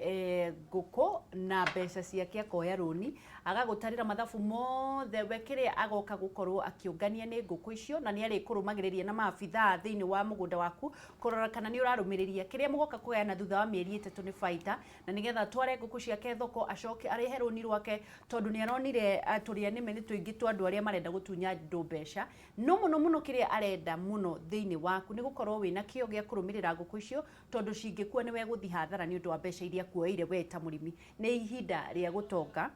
ngũkũ na mbeca ciake akoya rũni agagũtarĩra mathabu mothe we kĩrĩa agoka gũkorwo akĩũngania nĩ ngũkũ icio na nĩ arĩkũrũmagĩrĩria na maabithaa thĩinĩ wa mũgũnda waku kũrora kana nĩ ũrarũmĩrĩria kĩrĩa mũgoka kũgayana thutha wa mĩeri 3 nĩ baita na nĩgetha tware ngũkũ ciake thoko acoke arehe rũni rwake tondũ nĩ aronire tũrĩa nĩme nĩ tũingĩ twa andũ arĩa marenda gũtunya andũ mbeca no mũno kĩrĩa arenda mũno thĩinĩ waku nĩ gũkorwo wĩna kĩo gĩa kũrũmĩrĩra ngũkũ icio tondũ cingĩkua nĩwe gũthi hathara nĩ ũndũ wa mbeca iria kuoire we ta mũrĩmi nĩ ihinda rĩa gũtonga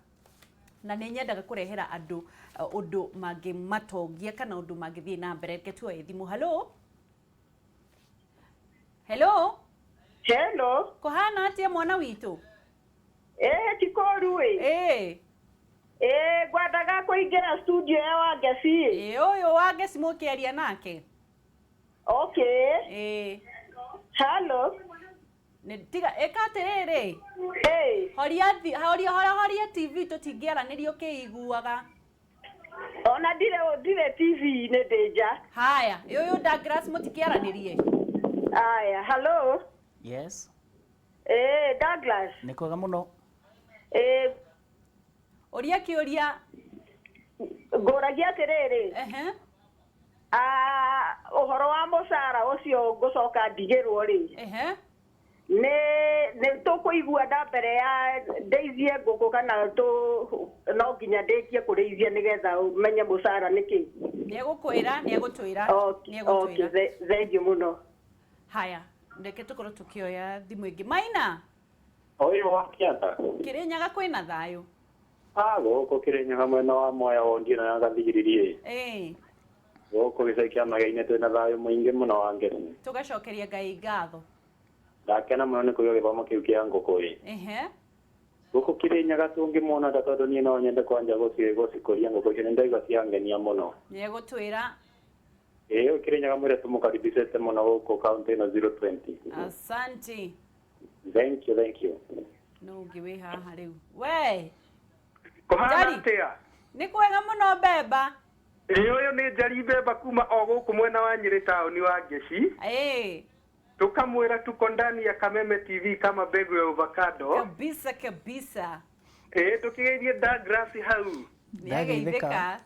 na nĩ nyendaga kũrehera andũ ũndũ mangĩmatongia kana ũndũ mangĩthiĩ na mbere reke tuoye thimũ. Hello kũhana atĩa mwana witũ? Tikoru ngwendaga kũingĩra studio ya Wangeci. Ũyũ Wangeci mũkĩaria nake? Okay. Hello. Tiga ĩkatĩrĩrĩ horia TV tũtingĩaranĩria ũkĩiguaga ona ndire TV nĩ ndĩnja. Haya ũyũ Douglas mũtikĩaranĩrie. Haya hello. Yes. Douglas. Nĩ kwega mũno. Ũria kĩũria ngũragia atĩrĩrĩ ũhoro wa mũcara ũcio ngũcoka ndigĩrwo rĩ nĩ tũkũigua nda mbere ya ndeithie ngũkũ kana no nginya ndĩkie kũrĩithia nĩgetha ũmenye mũcara nĩkĩ? Nĩ egũtwĩra. Okay, thengiũ mũno. Haya ndeke tũkorwo tũkĩoya thimũ ĩngĩ. Maina Oyo wakiata Kĩrĩnyaga kwĩna thayũ? Gũkũ Kĩrĩnyaga mwena wa Mwea wondio na gathigiririe gũkũ gĩcagi kĩa Magainĩ twĩna thayũ mũingĩ mũno wa ngeni. Tũgacokeria Ngai ngatho. Ndakena mũno nĩ kũigua gĩthomo kĩu kĩa ngũkũ gũkũ Kĩrĩnyaga tũngĩmona ta tondũ niĩ no nyende kwanja gũcikũria ngũkũ icio nĩ ndaigua ciangenia mũno. Nĩ egũtwĩra. Kĩrĩnyaga mwĩre tũmũkaribicĩte mũno gũkũ kaũntĩ ĩno 020. Asante. Thank you. No ũngĩ wĩ haha rĩu. We kũhana atĩa? Nĩ kwega mũno Bemba. Ũyũ nĩ Njari Bemba kuma o gũkũ mwena wa Nyĩrĩ taũni wa Ngeci. Tukamwĩra tuko ndani ya Kameme TV kama mbegu ya avocado. Kabisa. Tukigeithie Douglas hau. Nĩageithĩka.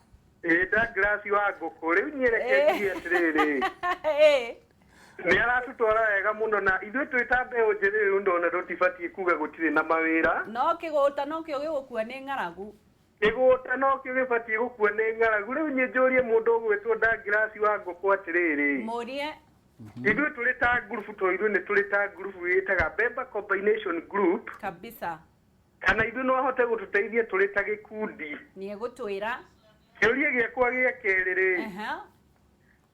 Douglas wa ngũkũ rĩu nĩereketie atĩrĩrĩ. Nĩ aratũtwara wega mũno na ithuĩ twĩta mbeũ njĩthĩ rĩu ndona tũtibatiĩ kuga gũtirĩ na mawĩra. No kĩgũta no kĩo gĩgũkua nĩ ng'aragu. Kĩgũta no kĩo gĩbatiĩ gũkua nĩ ng'aragu. Rĩu niĩ njũrie mũndũ ũgwĩtwo Douglas wa ngũkũ atĩrĩrĩ. Mũrie. Ithuĩ tũrĩ ta group to ithuĩ nĩ tũrĩ ta group ĩtaga Bemba Combination Group. Kabisa. Kana ithuĩ no ahote gũtũteithia tũrĩ ta gĩkundi. Nĩ egũtwĩra. Kĩũria gĩakwa gĩa kerĩ rĩ.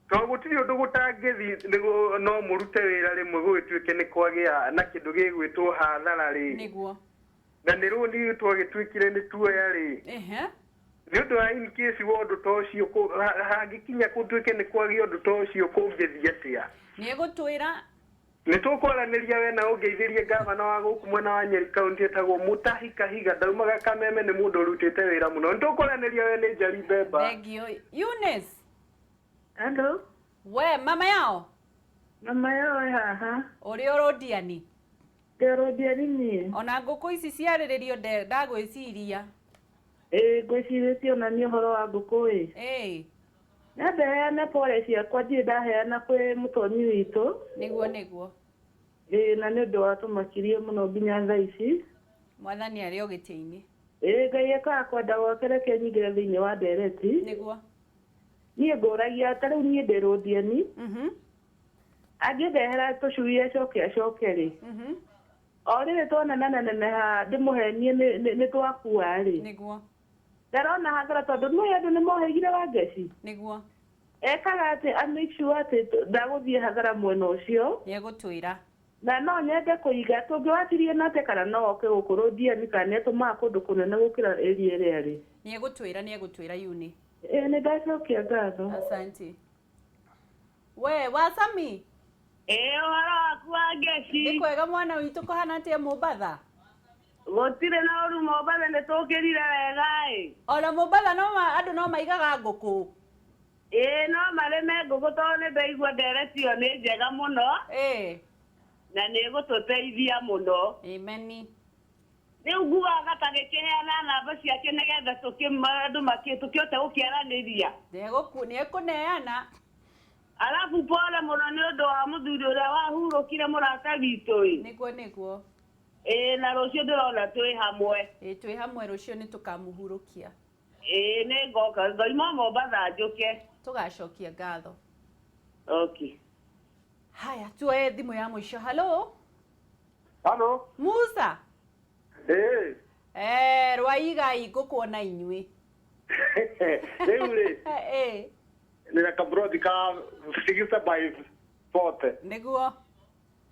To gũtirĩ ũndũ gũtangĩthi no mũrute wĩra rĩmwe gũgĩtuĩke nĩ kwagĩa na kĩndũ gĩgwĩtwo hathara rĩ. Nĩguo. Na nĩ rũni twagĩtuĩkire nĩ tuoya rĩ. Nĩ ũndũ wa in case wa ũndũ ta ũcio hangĩkinya gũtuĩke nĩ kwagĩa ũndũ ta ũcio kũngĩthiĩ atĩa. Nĩ egũtwĩra. Nĩ tũkwaranĩria we na ũngeithĩrie ngavana wa gũkũ mwena wa Nyeri kaunti etagwo Mutahi Kahiga ndaumaga Kameme nĩ mũndũ ũrutĩte wĩra mũno. Nĩ tũkwaranĩria we nĩ Njari Bemba. Thengio. Eunice. Hello. We mama yao. Mama yao haha. Uri Rondiani. Rondiani ni. Ona ngũkũ ici ciarĩrĩrio ndagwĩciria. Ngwĩcirĩtie ona nĩ ũhoro wa ngũkũ Nĩndaheana pole ciakwa ndirĩ ndaheana kwĩ mũtonyi witũ. Nĩguo. Na nĩ ũndũ wa tũmakirie mũno nginya thaa ici. Mwathani arĩ o gĩtĩ-inĩ. Ngai ekaga kwenda gwake reke nyingĩre thĩinĩ wa ndereti. Nĩguo. Niĩ ngũragia ta rĩu niĩ ndĩ Rondiani. Angĩndehera tũcui acoke rĩ. O rĩrĩ twonana neneha ndĩmũhenie nĩ twakua rĩ. Nĩguo. Ndarona hathara tondũ nĩ andũ nĩ moheire Wangeci. Nĩguo. Ekaga atĩ make sure atĩ ndagũthiĩ hathara mwena ũcio. Nĩ egũtwĩra. Na no nyende kũiga tũngĩwatirie na atĩ kana no oke gũkũ Rondiani kana nĩtũmaga kũndũ kũnene gũkĩra area ĩrĩa rĩ. Nĩ egũtwĩra Yuni. Nĩ ndacokia ngatho. Asante. We Wasami. Ũhoro waku Wangeci. Nĩ kwega mwana witũ kũhana atĩa Mombatha? Gũtirĩ na ũru Mombatha nĩ tũkĩrire wega Ona Mombatha andũ no maigaga ngũkũ. No marĩme ngũkũ tondũ nĩ ndaigua ndereti ĩyo nĩ njega mũno. Na nĩ ĩgũtũteithia mũno. Ameni. Rĩu nguaga ta gĩkĩheana namba ciake nĩgetha andũ tũkĩhote gũkĩaranĩria. Nĩ ekũneana. Alafu pole mũno nĩ ũndũ wa mũthuri ũrĩa wahurũkire mũrata witũ Nĩguo. Na rũciũ ndĩrona twĩ hamwe. Twĩ hamwe rũciũ nĩ tũkamũhurũkia. Nĩ ngoka ngoima Mombatha njũke. Tũgacokia ngatho. Okay. Haya, tuoe thimũ ya mũico. Hello. Hello. Musa. Rwaigai ngũkuona inyuĩ. Rĩu rĩ. Nĩ kabrodi ka 60x40. Nĩguo.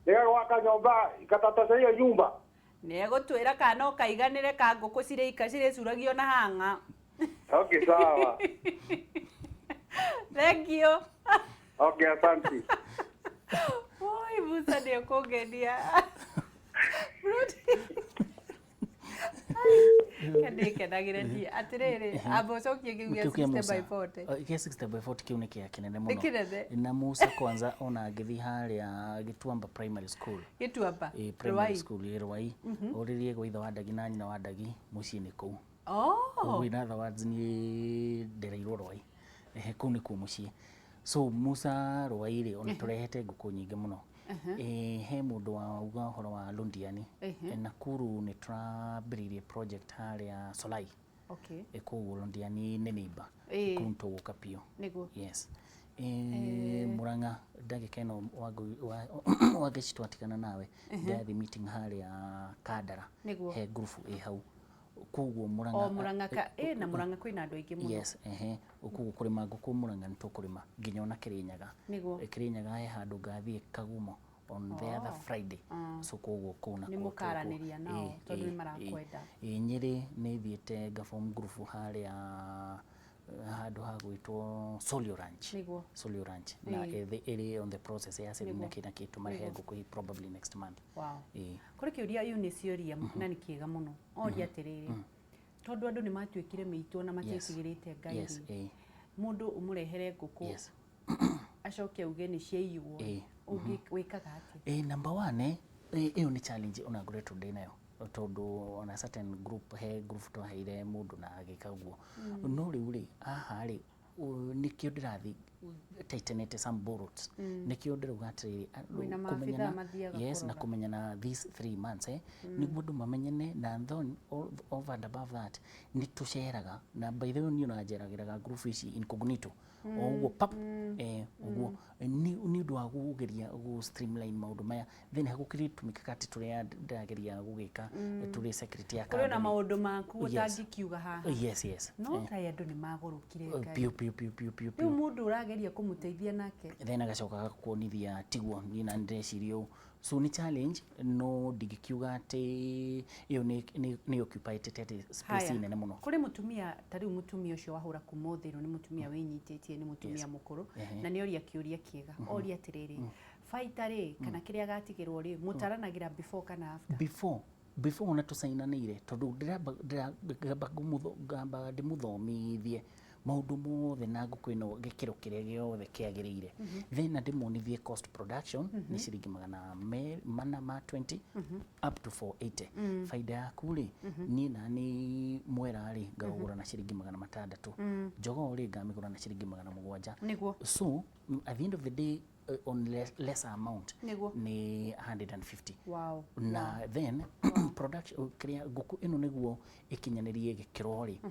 Gwaka nyũmba ikatata hiyo nyumba. Nĩ egũtwĩra kana ũkaiganĩre ka ngũkũ cirĩcuragio na hang'a. Okay, sawa. Thank you. Okay, asante. Oi, Musa nĩ ũkũngenia. Kenagĩre niĩ atĩrĩrĩ ambocokie kĩu gĩa 60x40. Gĩa 60x40 kĩu nĩ kĩa kĩnene mũno. Nĩ kĩnene. Na Musa kwanza ona agĩthiĩ harĩa Gĩtuamba Primary School. Gĩtuamba. Primary School Rwai. Orĩrie gwa ithe wa Ndagi na nyina wa Ndagi mũciĩ nĩ kũu. Koguo in other words nĩ ndereirwo Rwai. Kũu nĩ kuo mũciĩ. So Musa Rwai rĩ ona tũrehete ngũkũ nyingĩ mũno. He mũndũ wauga ũhoro wa Rondiani. Nakuru nĩ tũrambĩrĩirie project harĩa Solai. Kũu Rondiani nĩ neighbor. Kũu tũgũka piũ. Yes. Murang'a ndagĩka ĩno Wangeci twatigana nawe ndathi meeting harĩa Kandara. He group ĩ hau. Koguo Murang'a. Murang'a na Murang'a kwĩna andũ aingĩ mũno. Yes, koguo kũrĩma ngũkũ Murang'a nĩ tũkũrĩma nginya ona Kĩrĩnyaga. Kĩrĩnyaga he handũ ngathiĩ Kagumo on the other Friday. So koguo kũu na nĩ mũkaranĩria nao tondũ nĩ marakwenda. Nyĩrĩ nĩ thiĩte ngaform group harĩa handũ ha gwĩtwo Solio Ranch. Solio Ranch na ĩrĩ on the process ya selling kĩna kĩtu marehe ngũkũ probably next month. Kũrĩ kĩũria Eunice ũria na nĩ kĩega mũno. Oria atĩrĩrĩ. Tondũ andũ nĩ matuĩkire mĩitũ na matiĩtigĩrĩte Ngai. Mũndũ ũmũrehere ngũkũ. Acoke auge nĩ ciaiywo. Ũngĩkaga atĩa? Number 1 ĩyo nĩ challenge ona ngoretwo ndĩ nayo. Tondũ on a certain group he group twaheire mũndũ na agĩka guo. No rĩu rĩ aha rĩ nĩkĩo ndĩrathi tightenete some borrows. Nĩkĩo ndĩrauga atĩrĩrĩ kũmenyana. Yes, na kũmenyana these 3 months nĩguo andũ mamenyane na then over and above that nĩ tũceraga na by the way niĩ ona njeragĩraga group ici incognito o uguo pap uguo ni undu wa gugeria gu streamline maundu maya then hagukiri tumikakati turia ndageria gugika turi secretary ya kuri na maundu maku utangikiuga haha yes no ta andu ni magurukire piu riu mundu urageria kumuteithia nake then agacoka kuonithia tiguo nina ndecirio so ni challenge no ndigikiuga ati iyo ni occupied tete space nene muno kuri mutumia tari mutumia ucio wahura kumuthiru ni mutumia winyititie ni mutumia mukuru na ni oria kiuria kiega oria atiriri faita ri kana kiria gatigirwo ri mutaranagira before kana after before ona tusainanire tondu ndiramba ndimuthomithie maundu mothe na nguku ino gikiro kiria giothe kiagirire then ndimonithie cost production ni ciringi 420 up to 480 faida yaku ri ni na ni mwera ri ngagura na ciringi 600 jogoo ri ngamigura na ciringi 700 so at the end of the day on lesser amount ni 150 wow na then production kiria nguku ino niguo ikinyanirie gikiro ri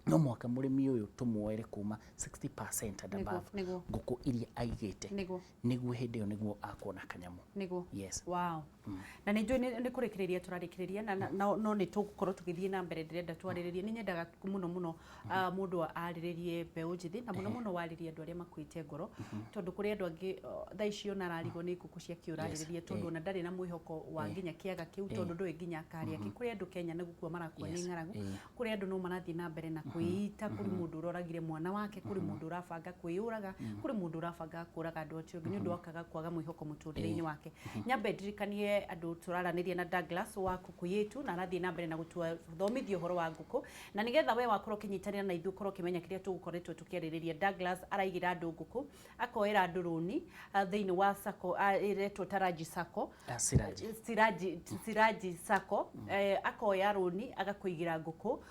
no mwaka murimi uyu tumuoere kuma 60% and above nguku iria aigite niguo hindi yo niguo akuona kanyamu yes wow na ni njui ni kurikiriria turarikiriria na no ni tugukorwo tugithie na mbere ndirenda twariririe ni nyendaga muno mundu ariririe mbeu njithi na muno waririe andu aria makuite ngoro tondu kuri andu angi thaicio na rarigo ni nguku cia kiurariririe tondu na ndari na mwihoko wa nginya kiaga kiu tondu ndui nginya akaria ki kuri andu Kenya ni gukua marakua ni ngaragu kuri andu no marathie na mbere na kuita kuri mundu uroragire mwana wake kuri mundu urabanga kwiyuraga kuri mundu urabanga kuraga andu acio ngi ni undu wakaga kwaga mwihoko muturire-ini wake nyambe ndirikanie andu turaranirie na Douglas wa kuku yetu na arathie na mbere na guthomithia uhoro wa nguku na nigetha we wakorwo kinyitanira na ithu korwo kimenya kiria tugukoretwo tukiaririria Douglas araigira andu nguku akoera andu runi thiini wa sako iretwo Taraji Sako Siraji Sako akoya runi agakuigira nguku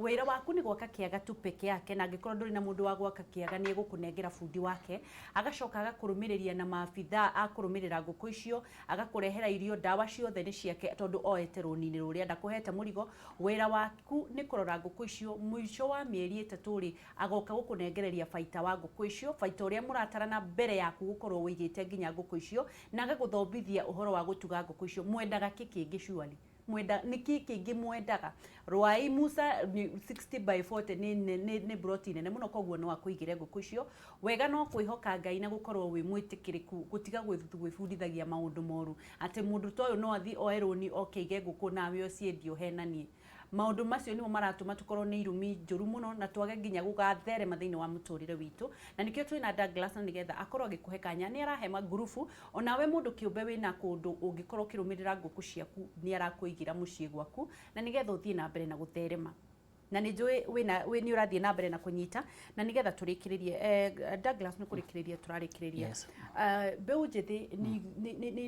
wira waku ni gwaka kiaga tu peke yake na angikorwo nduri na mundu wa gwaka kiaga ni gukunengera fundi wake agacoka agakurumiriria na maabitha akurumirira nguku icio agakurehera irio dawa ciothe ni ciake tondu oete runi-ini ruria ndakuhete murigo wira waku ni kurora nguku icio mwisho wa mieri 3 ri agoka gukunengereria faita wa nguku icio faita uria muratarana mbere yaku gukorwo wigite nginya nguku icio na agaguthomithia uhoro wa gutuga nguku icio mwendaga kikingi shuali mwenda niki kingi mwendaga Rwai Musa 60/40 ni protein ne muno koguo no akuigire nguku icio wega no kwihoka Ngai na gukorwo wi mwitikiriku gutiga gwifundithagia maundu moru ati mundu toyo no athi oeroni okeige nguku nawe ociendio henanie maundu macio nimo maratuma tukorwo ni irumi njuru muno na twage nginya gugathere mathiini wa muturire witu na nikio twina Douglas na nigetha akorwo agikuhe kanya ni arahema gurufu onawe mundu kiumbe wina kundu ungikorwo kirumirira nguku ciaku ni arakuigira mucii gwaku na nigetha uthie na mbere na gutherema na ni njui we ni urathie na mbere na kunyita na nigetha turikiririe Douglas ni kurikiriria turarikiriria mbeu njithi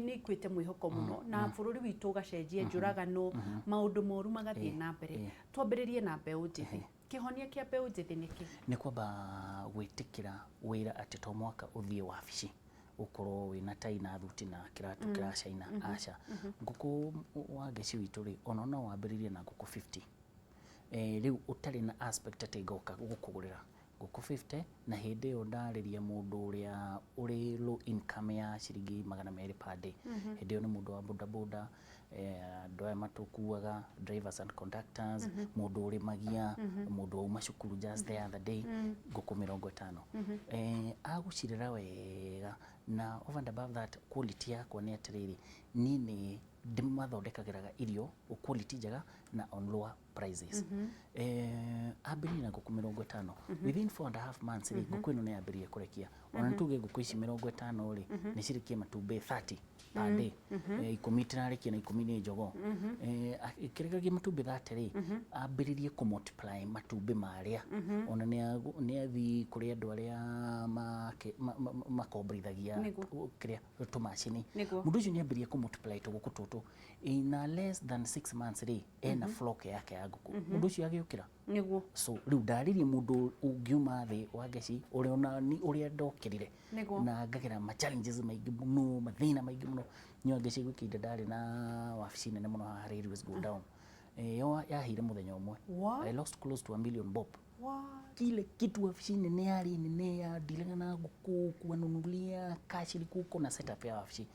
ni kwite mwihoko muno na bururi witu gacenjie njuragano maundu moru magathie na mbere twambiririe na mbeu njithi kihonia kia mbeu njithi niki ni kwamba gwitikira wira ati to mwaka uthie wabici ukorwo wina tai na thuti na kiratu kiracaina aca nguku wa geci witu ri ona no wambiririe na nguku 50 riu utari na aspect ati goka gukugurira nguku 50 na hindi yo ndariria mundu uria uri low income ya ciringi 200 per day hindi yo ni mundu wa boda ndoya matukuaga drivers and conductors mundu uri magia mundu wa macukuru just the other day nguku 50 agucirira wega na over and above that quality yako ni atiriri nini ndimathondekagiraga irio quality njega na on lower prices ambiri na nguku 50 within 4.5 months ri nguku ino ni ambirie kurekia ona tuge nguku ici 50 ri ni cirikie matumbi 30 per day 10 tirarekia na 10 ni njogo ikirekagia matumbi 30 ri ambiririe ku multiply matumbi maria ona ni athi kuri andu aria makombrithagia kiria tumacini mundu ucio ni ambirie ku multiply tuguku tutu in less than 6 months ri ena flock yake ya nguku mundu ucio agiukira niguo so riu ndaririe mundu ungiuma thi wa geci uri ona ni uri ndokirire na ngagira ma challenges maingi muno mathina maingi muno nyo geci gwikinde ndari na wabici nene muno ha railways go down yo yahire muthenya umwe I lost close to $1 million bob Kile kitu ofisini nene ya dilanga na nguku kuwanunulia cash likuko na setup ya ofisi.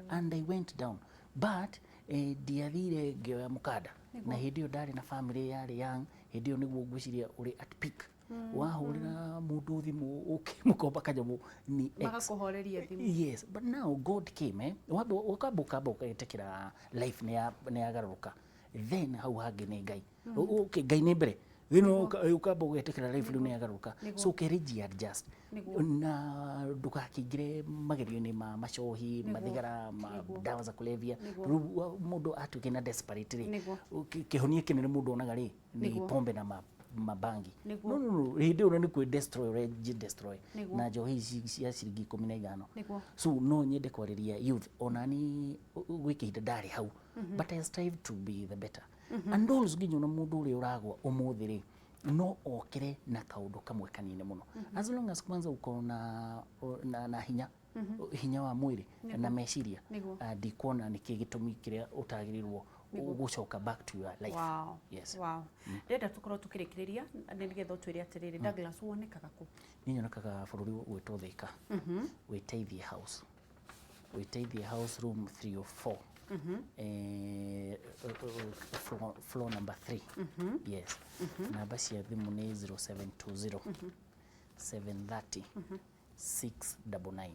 And I went down. But diathire ngioya mukada na hindi yo ndari na family yari young, hindi yo niguo ngwiciria uri at peak. Wahurira mundu thimu ukimukomba kanyamu ni X. Magakuhoreria thimu. Yes, but now God came, wakabuka ugetekera life ne yagaruka. Then hau hangi ni Ngai. Okay, Ngai ni mbere. Ukamba ugetekera life ne yagaruka. So keriji adjust. Na ndukakingire magerio-ini ma macohi, mathigara, dawa za kulevya. Mundu atuike na desperate ri. Kihonia kinene mundu onaga ri ni pombe na mabangi. No, hindi ona ni kwi destroy destroy na njohi cia ciringi 15. So no nyende kwariria youth onani gwikihinda ndari hau, but I strive to be the better. And those nginya na mundu uri uragwa umuthi ri no okire na kaundu kamwe kanine muno. As long as kwanza uko na hinya hinya wa mwiri na meciria ndikuona niki gitumi kiria utagirirwo gucoka back to your life. Wow. Yes. Wow. Ndenda tukorwo tukirikiria nigetha utwire atiriri Douglas wonekaga ku? Ninyonekaga bururi witwo Thika. Witeithie house. Witeithie house room 304. Floor number 3. Yes. Namba cia thimu ni 0720 730 699.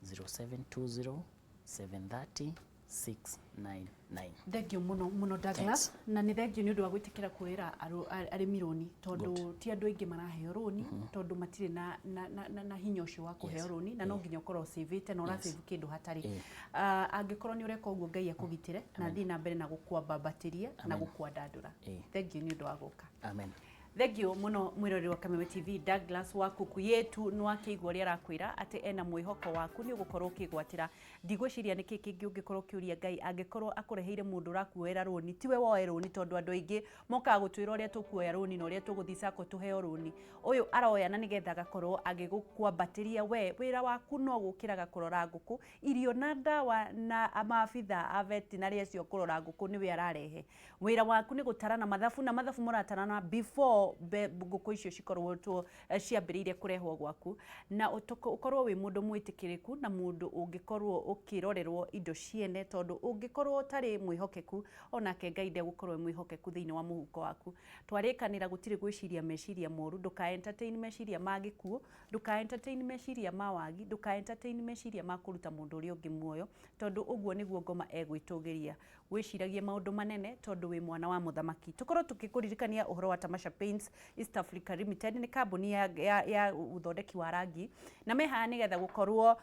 0720 730 699. Thank you muno Douglas. Na ni thank you ni undu wa gwitikira kuira arimi roni tondu ti andu aingi maraheo roni tondu matire na hinya ucio wa kuheo roni na no nginya ukorwo savete na ura save kindu hatari. Angikorwo ni ureka uguo Ngai akugitire na thi na mbere na gukwambambatiria na gukwandandura. Thank you ni undu wa guka. Amen. Thank you muno mwirori wa Kameme TV. Douglas wa kuku yetu no akigwa ria rakwira ati ena mwihoko waku ni ugukorwo ukigwatira ndigwiciria niki kingi ungikorwo kiuria Ngai angikorwo akureheire mundu rakuera roni tiwe woe roni tondu andu aingi moka gutwira uria tukuoya roni na uria tuguthicako tuheo roni uyu aroya na nigetha gakorwo agigukwambatiria we wira waku no gukiraga kurora nguku irio na ndawa na maabitha a veterinary acio kurora nguku niwe ararehe wira waku ni gutarana mathafu na mathafu muratarana before nguku icio cikorwo tu ciambiriire kurehwo gwaku na ukorwo wi mundu mwitikiriku na mundu ungikorwo ukirorerwo indo ciene tondu ungikorwo tari mwihokeku onake Ngai ndegukorwo mwihokeku thiini wa muhuko waku twarikanira gutiri gwiciria meciria moru nduka entertain meciria magikuo nduka entertain meciria mawagi nduka entertain meciria makuruta mundu uri ungi muoyo tondu uguo niguo ngoma egwitugiria wiciragie maundu manene tondu wi mwana wa muthamaki tukorwo tukikuririkania uhoro wa Tamasha Paints East Africa Limited ni kambuni ya uthondeki wa rangi na meha nigetha gukorwo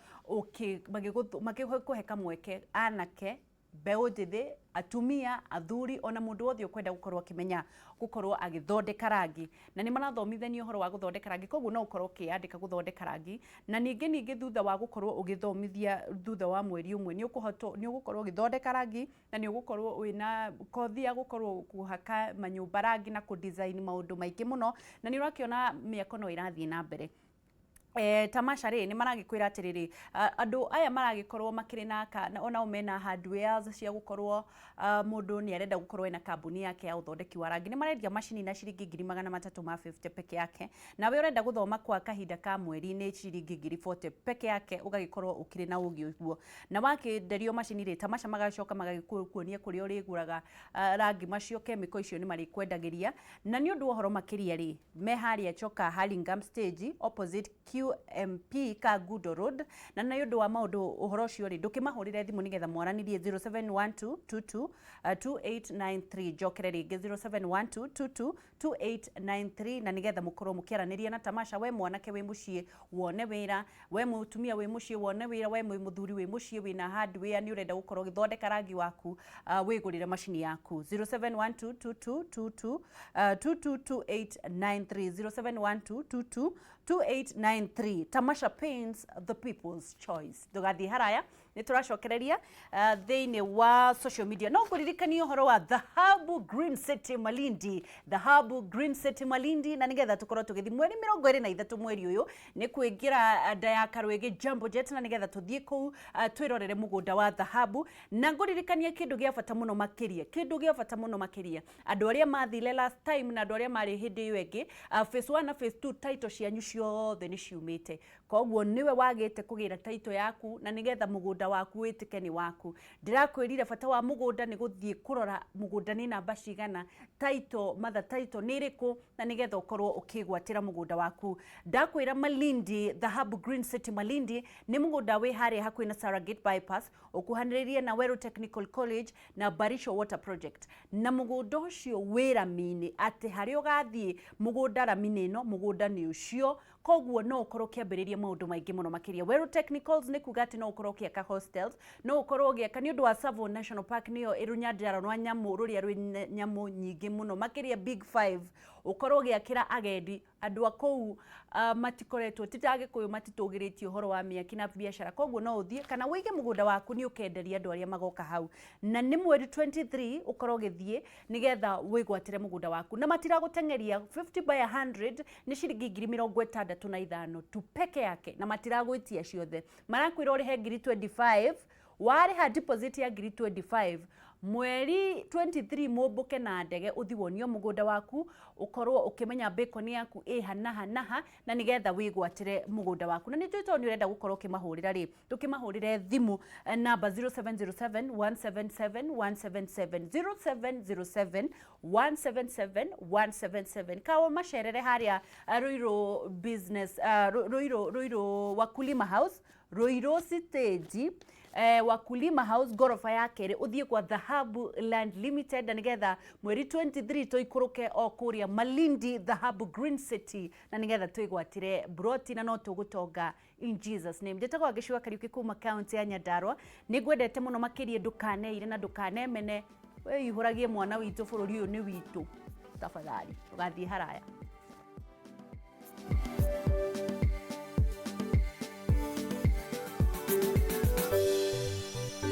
magikuhe kamweke anake mbeu njithi atumia athuri ona mundu wothe ukwenda gukorwo akimenya gukorwo agithondeka rangi na ni marathomithania uhoro wa guthondeka rangi koguo no ukorwo ukiandika guthondeka rangi na ningi thutha wa gukorwo ugithomithia thutha wa mweri umwe ni ugukorwo ugithondeka rangi na ni ugukorwo wina kothi ya gukorwo kuhaka manyumba rangi na ku design maundu maingi muno na ni urakiona miako no irathie na mbere. Tamasha ri ni maragikwira atiriri andu aya maragikorwo makiri na ona umena hardwares cia gukorwo mundu ni arenda gukorwo ina kambuni yake ya uthondeki wa rangi ni marendia machine na ciringi 350 peke yake na we urenda guthoma kwa kahinda ka mweri ni ciringi 40 peke yake ugagikorwo ukiri na ugi uguo na wakinderio machine ri Tamasha magacoka magagikuonia kuri uri guraga rangi macio chemical icio ni mari kwendagiria na ni undu uhoro makiria ri meharia choka Hurlingham stage opposite QMP Kagudo Road na na yundu wa maundu uhoro ucio ri ndukimahurire thimu nigetha mwaranirie 0712222893 jokere ringi 0712222893 na nigetha mukorwo mukiaraniria na Tamasha we mwanake we mucii wone wira we mutumia we mucii wone wira we muthuri we mucii wina hardware ni urenda gukorwo githondeka rangi waku wigurire machine yaku 0712222893 0712222893 Tamasha Paints, the people's choice. Ndugathi haraya ni turacokereria thiini wa social media no kuririkania horo wa Dhahabu Green City Malindi, Dhahabu Green City Malindi, na nigetha tukorwo tugithi mweri 23 mweri uyu ni kuingira nda ya Karwege Jambo Jet na nigetha tuthie ku twirorere mugunda wa Dhahabu, na nguririkania kindu gia bata muno makiria andu aria mathile last time na andu aria mari hindi iyo ingi phase 1 na phase 2 title cianyu ciothe ni ciumite, koguo niwe wagite kugira title yaku na nigetha mugunda waku witike ni waku. Ndirakwirire bata wa mugunda ni guthie kurora mugunda ni namba cigana, title mother title ni iriku, na nigetha ukorwo ukigwatira mugunda waku. Ndakwira Malindi, Dhahabu Green City Malindi ni mugunda wi haria hakuhi na Saragate bypass, ukuhaniririe na Wero Technical College na Barisho Water Project, na mugunda ucio wira mini ati hari ugathie mugunda ramini no mugunda ni ucio, koguo no ukorwo kiambiriria maundu maingi muno makiria. Wero Technicals ni kuga ati no ukorwo kiaka hostels, no ukorwo giaka ni undu wa Tsavo National Park niyo irunyanjara rwa nyamu ruria rwi nyamu nyingi muno makiria Big 5, ukorwo giakira agendi andu akou matikoretwo titage kuyu matitugiritie horo wa miaki na biashara, koguo no uthie kana wige mugunda waku ni ukenderia andu aria magoka hau, na ni mweri 23 ukorwo githie nigetha wigwatire mugunda waku, na matira gutengeria 50 by 100 ni ciringi 65,000 tu peke yake, na matira gwitia ciothe marakwira uri he 25 wari ha deposit ya 25 mweri 23 mubuke na ndege uthi wonio mugunda waku ukorwo ukimenya bacon yaku hanaha na nigetha wigwatire mugunda waku. Na ni twito ni urenda gukorwo kimahurira ri tukimahurire thimu namba 0707 177 177 0707 177 kawa masherere haria Ruiru business Ruiru Wakulima House, Ruiru Stage Wakulima House gorofa yake ri uthie kwa Dhahabu Land Limited, na nigetha mweri 23 toikuruke o kuria Malindi Dhahabu Green City, na nigetha tuigwatire broti na no tugutonga in Jesus name. Ndetagwo Gicua Kariuki kuma county ya Nyandarua, nigwendete muno makirie ndukaneire na ndukanemene we ihuragie mwana witu bururi uyu ni witu tafadhali ugathie haraya.